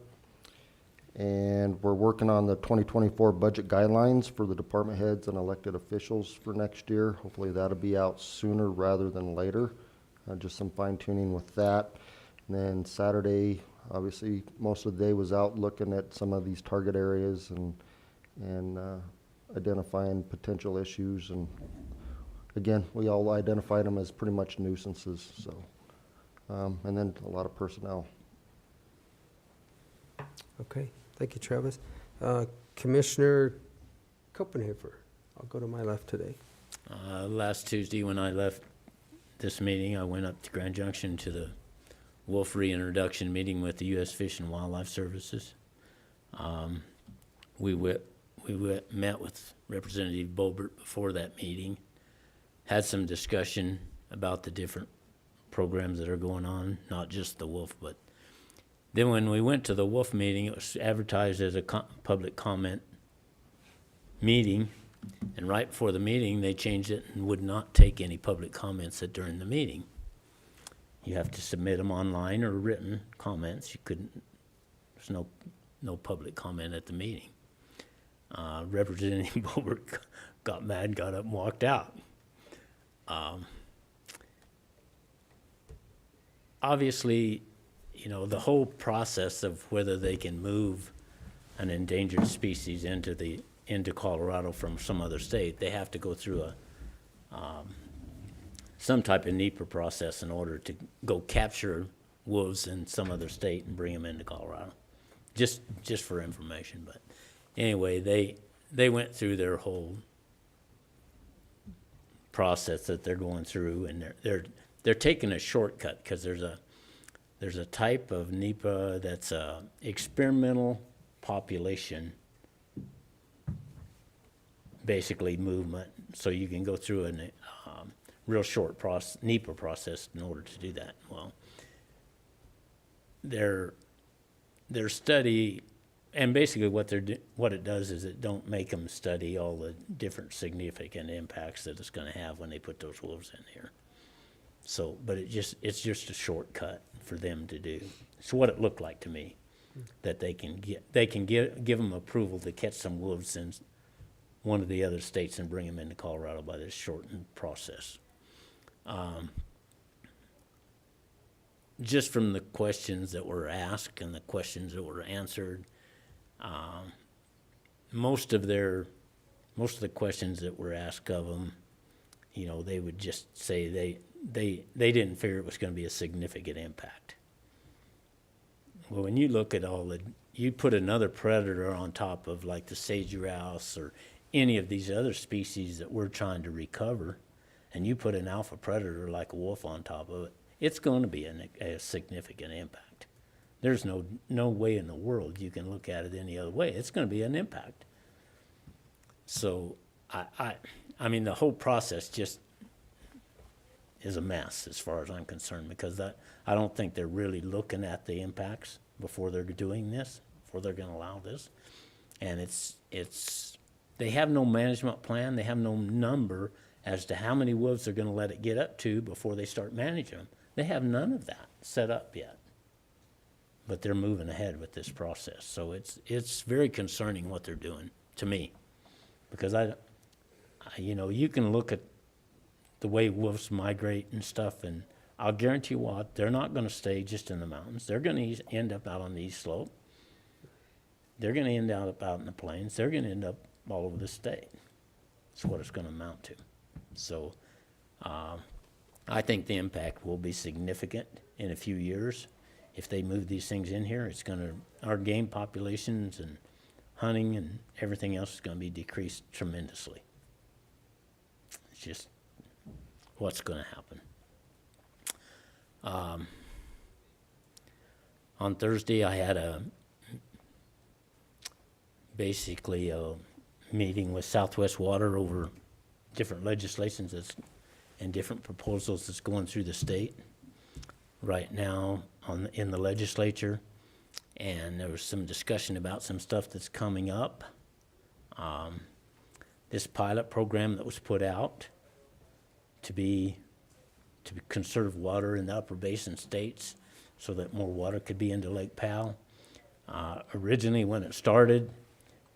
O: And we're working on the 2024 budget guidelines for the department heads and elected officials for next year. Hopefully that'll be out sooner rather than later. Just some fine tuning with that. And then Saturday, obviously, most of the day was out looking at some of these target areas and identifying potential issues. And again, we all identified them as pretty much nuisances, so. And then a lot of personnel.
A: Okay, thank you, Travis. Commissioner Copenhaver, I'll go to my left today.
C: Last Tuesday, when I left this meeting, I went up to Grand Junction to the wolf reintroduction meeting with the U.S. Fish and Wildlife Services. We met with Representative Bolbert before that meeting, had some discussion about the different programs that are going on, not just the wolf, but then when we went to the wolf meeting, it was advertised as a public comment meeting, and right before the meeting, they changed it and would not take any public comments during the meeting. You have to submit them online or written comments. You couldn't, there's no public comment at the meeting. Representative Bolbert got mad, got up and walked out. Obviously, you know, the whole process of whether they can move an endangered species into Colorado from some other state, they have to go through some type of NEPA process in order to go capture wolves in some other state and bring them into Colorado. Just for information, but anyway, they went through their whole process that they're going through, and they're taking a shortcut because there's a type of NEPA that's a experimental population, basically movement. So you can go through a real short NEPA process in order to do that. Well, their study and basically what what it does is it don't make them study all the different significant impacts that it's gonna have when they put those wolves in here. So, but it's just a shortcut for them to do. It's what it looked like to me, that they can give them approval to catch some wolves in one of the other states and bring them into Colorado by this shortened process. Just from the questions that were asked and the questions that were answered, most of the questions that were asked of them, you know, they would just say they didn't figure it was going to be a significant impact. Well, when you look at you put another predator on top of like the sage grouse or any of these other species that we're trying to recover, and you put an alpha predator like a wolf on top of it, it's going to be a significant impact. There's no way in the world you can look at it any other way. It's going to be an impact. So I mean, the whole process just is a mess as far as I'm concerned, because I don't think they're really looking at the impacts before they're doing this, before they're going to allow this. And they have no management plan. They have no number as to how many wolves they're going to let it get up to before they start managing them. They have none of that set up yet. But they're moving ahead with this process. So it's very concerning what they're doing to me, because you know, you can look at the way wolves migrate and stuff, and I'll guarantee you what, they're not going to stay just in the mountains. They're going to end up out on the east slope. They're going to end up out in the plains. They're going to end up all over the state. That's what it's going to amount to. So I think the impact will be significant in a few years. If they move these things in here, our game populations and hunting and everything else is going to be decreased tremendously. It's just what's going to happen. On Thursday, I had basically a meeting with Southwest Water over different legislations and different proposals that's going through the state right now in the legislature, and there was some discussion about some stuff that's coming up. This pilot program that was put out to conserve water in the upper basin states so that more water could be into Lake Powell. Originally, when it started,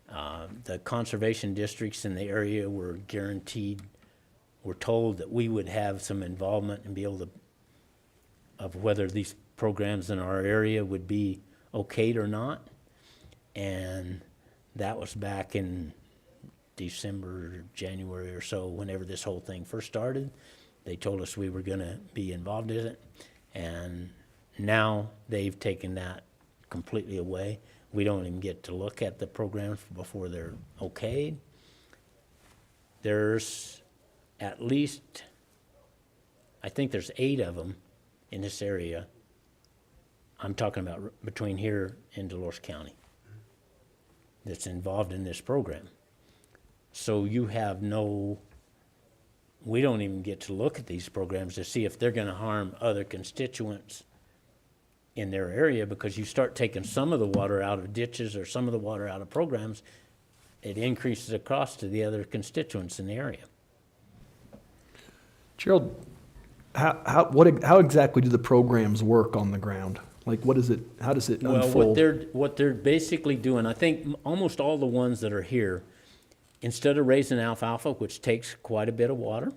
C: the conservation districts in the area were told that we would have some involvement and be able to, of whether these programs in our area would be okayed or not. And that was back in December, January or so, whenever this whole thing first started. They told us we were going to be involved in it, and now they've taken that completely away. We don't even get to look at the programs before they're okayed. There's at least, I think there's 8 of them in this area. I'm talking about between here and Dolores County that's involved in this program. So you have we don't even get to look at these programs to see if they're going to harm other constituents in their area, because you start taking some of the water out of ditches or some of the water out of programs, it increases the cost to the other constituents in the area.
I: Gerald, how exactly do the programs work on the ground? Like, how does it unfold?
C: Well, what they're basically doing, I think almost all the ones that are here, instead of raising alfalfa, which takes quite a bit of water,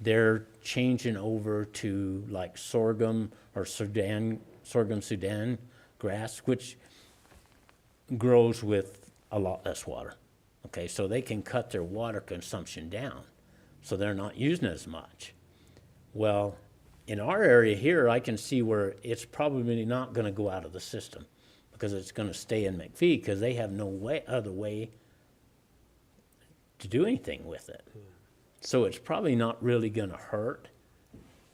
C: they're changing over to like sorghum or Sudan grass, which grows with a lot less water. Okay, so they can cut their water consumption down, so they're not using as much. Well, in our area here, I can see where it's probably not going to go out of the system, because it's going to stay in McPhee, because they have no other way to do anything with it. So it's probably not really going to hurt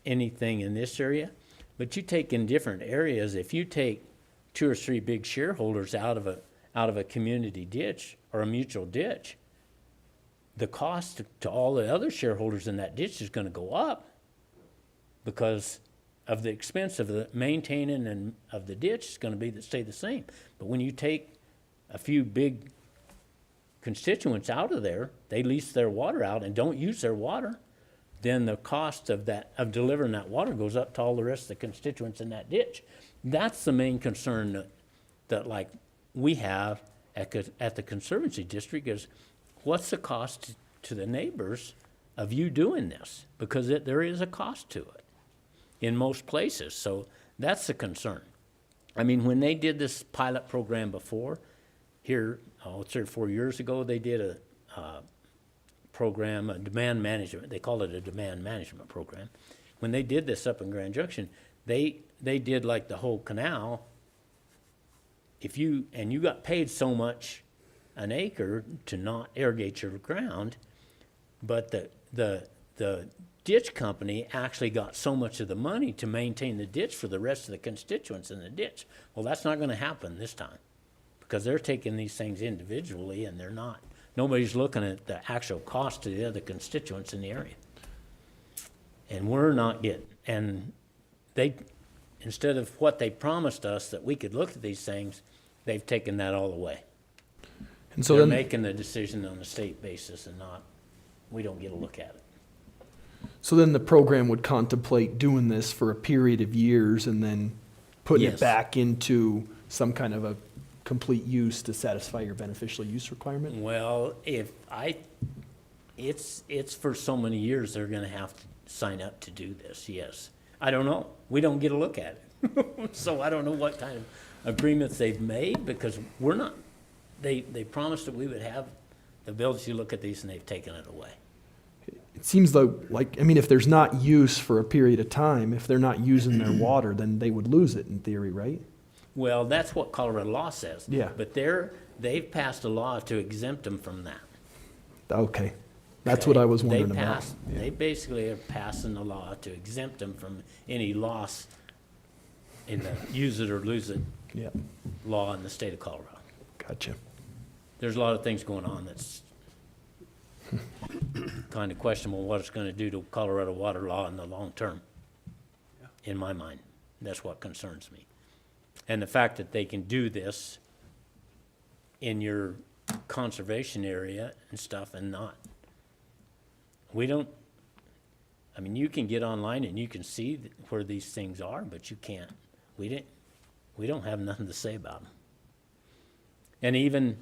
C: anything in this area. But you take in different areas, if you take 2 or 3 big shareholders out of a community ditch or a mutual ditch, the cost to all the other shareholders in that ditch is going to go up, because of the expense of the maintaining and of the ditch is going to stay the same. But when you take a few big constituents out of there, they lease their water out and don't use their water, then the cost of delivering that water goes up to all the rest of the constituents in that ditch. That's the main concern that like we have at the Conservancy District is, what's the cost to the neighbors of you doing this? Because there is a cost to it in most places. So that's the concern. I mean, when they did this pilot program before, here, 3 or 4 years ago, they did a program, a demand management, they call it a demand management program. When they did this up in Grand Junction, they did like the whole canal. If you got paid so much an acre to not irrigate your ground, but the ditch company actually got so much of the money to maintain the ditch for the rest of the constituents in the ditch. Well, that's not gonna happen this time, because they're taking these things individually and nobody's looking at the actual cost to the other constituents in the area. And we're not getting, and instead of what they promised us that we could look at these things, they've taken that all away.
I: And so
C: They're
I: then,
C: making the decision on a state basis and we don't get a look at it.
I: so then the program would contemplate doing this for a period of years and then putting
C: Yes.
I: it back into some kind of a complete use to satisfy your beneficial use requirement?
C: Well, it's for so many years, they're gonna have to sign up to do this, yes. I don't know. We don't get a look at it. So I don't know what kind of agreements they've made, because they promised that we would have the ability to look at these, and they've taken it away.
I: It seems though, like, I mean, if there's not use for a period of time, if they're not using their water, then they would lose it in theory, right?
C: Well, that's what Colorado law says.
I: Yeah.
C: But they've passed a law to exempt them from that.
I: Okay, that's what I was
C: They
I: wondering about.
C: passed- They basically are passing a law to exempt them from any loss in the use it or lose it
I: Yeah,
C: law in the state of Colorado.
I: gotcha.
C: There's a lot of things going on that's kind of questionable what it's going to do to Colorado water law in the long term, in my mind. That's what concerns me. And the fact that they can do this in your conservation area and stuff and not. I mean, you can get online and you can see where these things are, but you can't. We don't have nothing to say about them. And even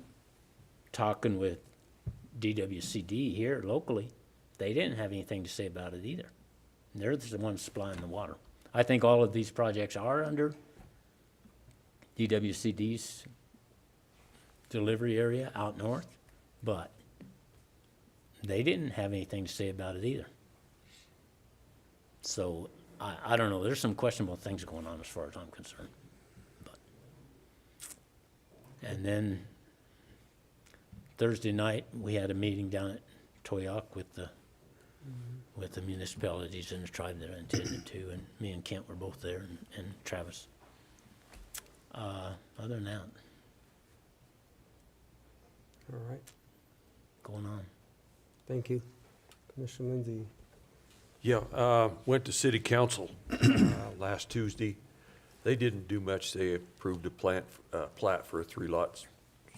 C: talking with DWCD here locally, they didn't have anything to say about it either. They're the ones supplying the water. I think all of these projects are under DWCD's delivery area out north, but they didn't have anything to say about it either. So I don't know. There's some questionable things going on as far as I'm concerned. And then Thursday night, we had a meeting down at Toyoak with the municipalities and the tribe that I intended to, and me and Kent were both there, and Travis. Other than that,
A: All right,
C: going on.
A: thank you. Commissioner Lindsay.
B: Yeah, went to city council last Tuesday. They didn't do much. They approved a plat for a 3-lot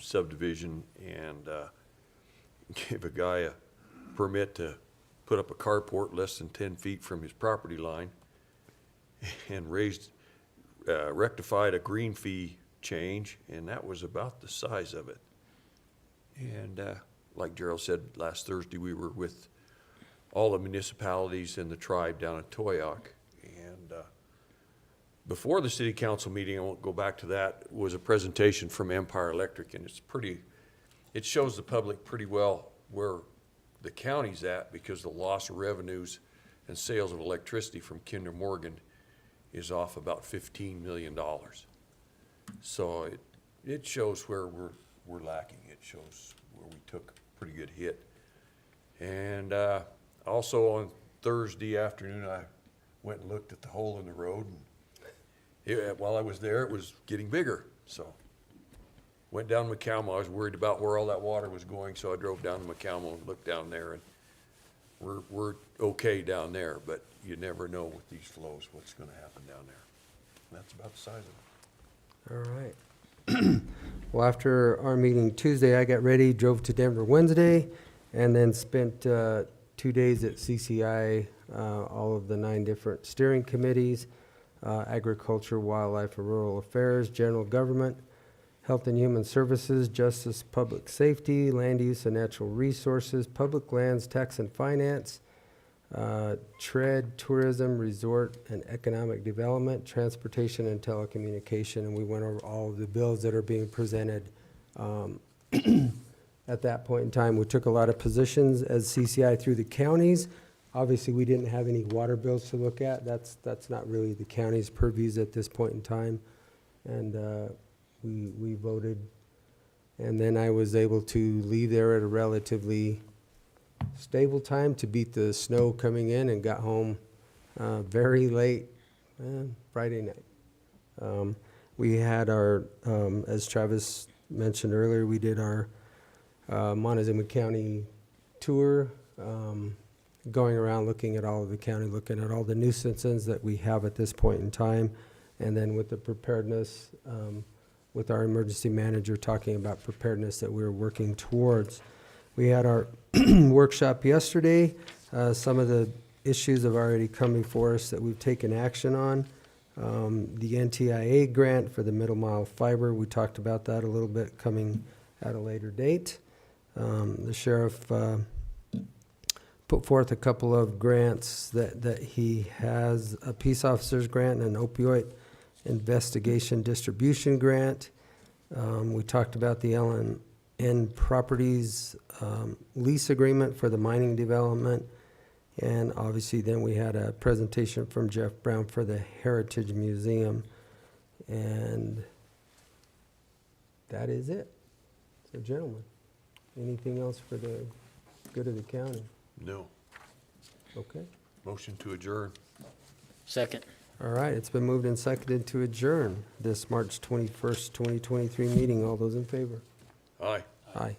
B: subdivision and gave a guy a permit to put up a carport less than 10 feet from his property line and rectified a green fee change, and that was about the size of it. And like Gerald said, last Thursday we were with all the municipalities and the tribe down at Toyoak. And before the city council meeting, I won't go back to that, was a presentation from Empire Electric, and it shows the public pretty well where the county's at, because the loss of revenues and sales of electricity from Kinder Morgan is off about $15 million. So it shows where we're lacking. It shows where we took a pretty good hit. And also on Thursday afternoon, I went and looked at the hole in the road. And while I was there, it was getting bigger. So went down to McCalmo. I was worried about where all that water was going, so I drove down to McCalmo and looked down there. And we're okay down there, but you never know with these flows what's going to happen down there. And that's about the size of it.
A: All right. Well, after our meeting Tuesday, I got ready, drove to Denver Wednesday, and then spent 2 days at CCI, all of the 9 different steering committees, agriculture, wildlife and rural affairs, general government, health and human services, justice, public safety, land use and natural resources, public lands, tax and finance, TRED, tourism, resort and economic development, transportation and telecommunication, and we went over all of the bills that are being presented. At that point in time, we took a lot of positions as CCI through the counties. Obviously, we didn't have any water bills to look at. That's not really the county's purviews at this point in time. And we voted, and then I was able to leave there at a relatively stable time to beat the snow coming in, and got home very late Friday night. We had our, as Travis mentioned earlier, we did our Montezuma County tour, going around looking at all of the county, looking at all the nuisances that we have at this point in time, and then with the preparedness, with our emergency manager talking about preparedness that we're working towards. We had our workshop yesterday. Some of the issues have already come before us that we've taken action on. The NTIA grant for the middle mile fiber, we talked about that a little bit, coming at a later date. The sheriff put forth a couple of grants that he has, a peace officer's grant and an opioid investigation distribution grant. We talked about the LNN Properties lease agreement for the mining development. And obviously then we had a presentation from Jeff Brown for the Heritage Museum. And that is it. So gentlemen, anything else for the good of the county?
B: No.
A: Okay.
B: Motion to adjourn.
C: Second.
A: All right, it's been moved and seconded to adjourn this March 21st, 2023 meeting. All those in favor?
B: Aye.
A: Aye.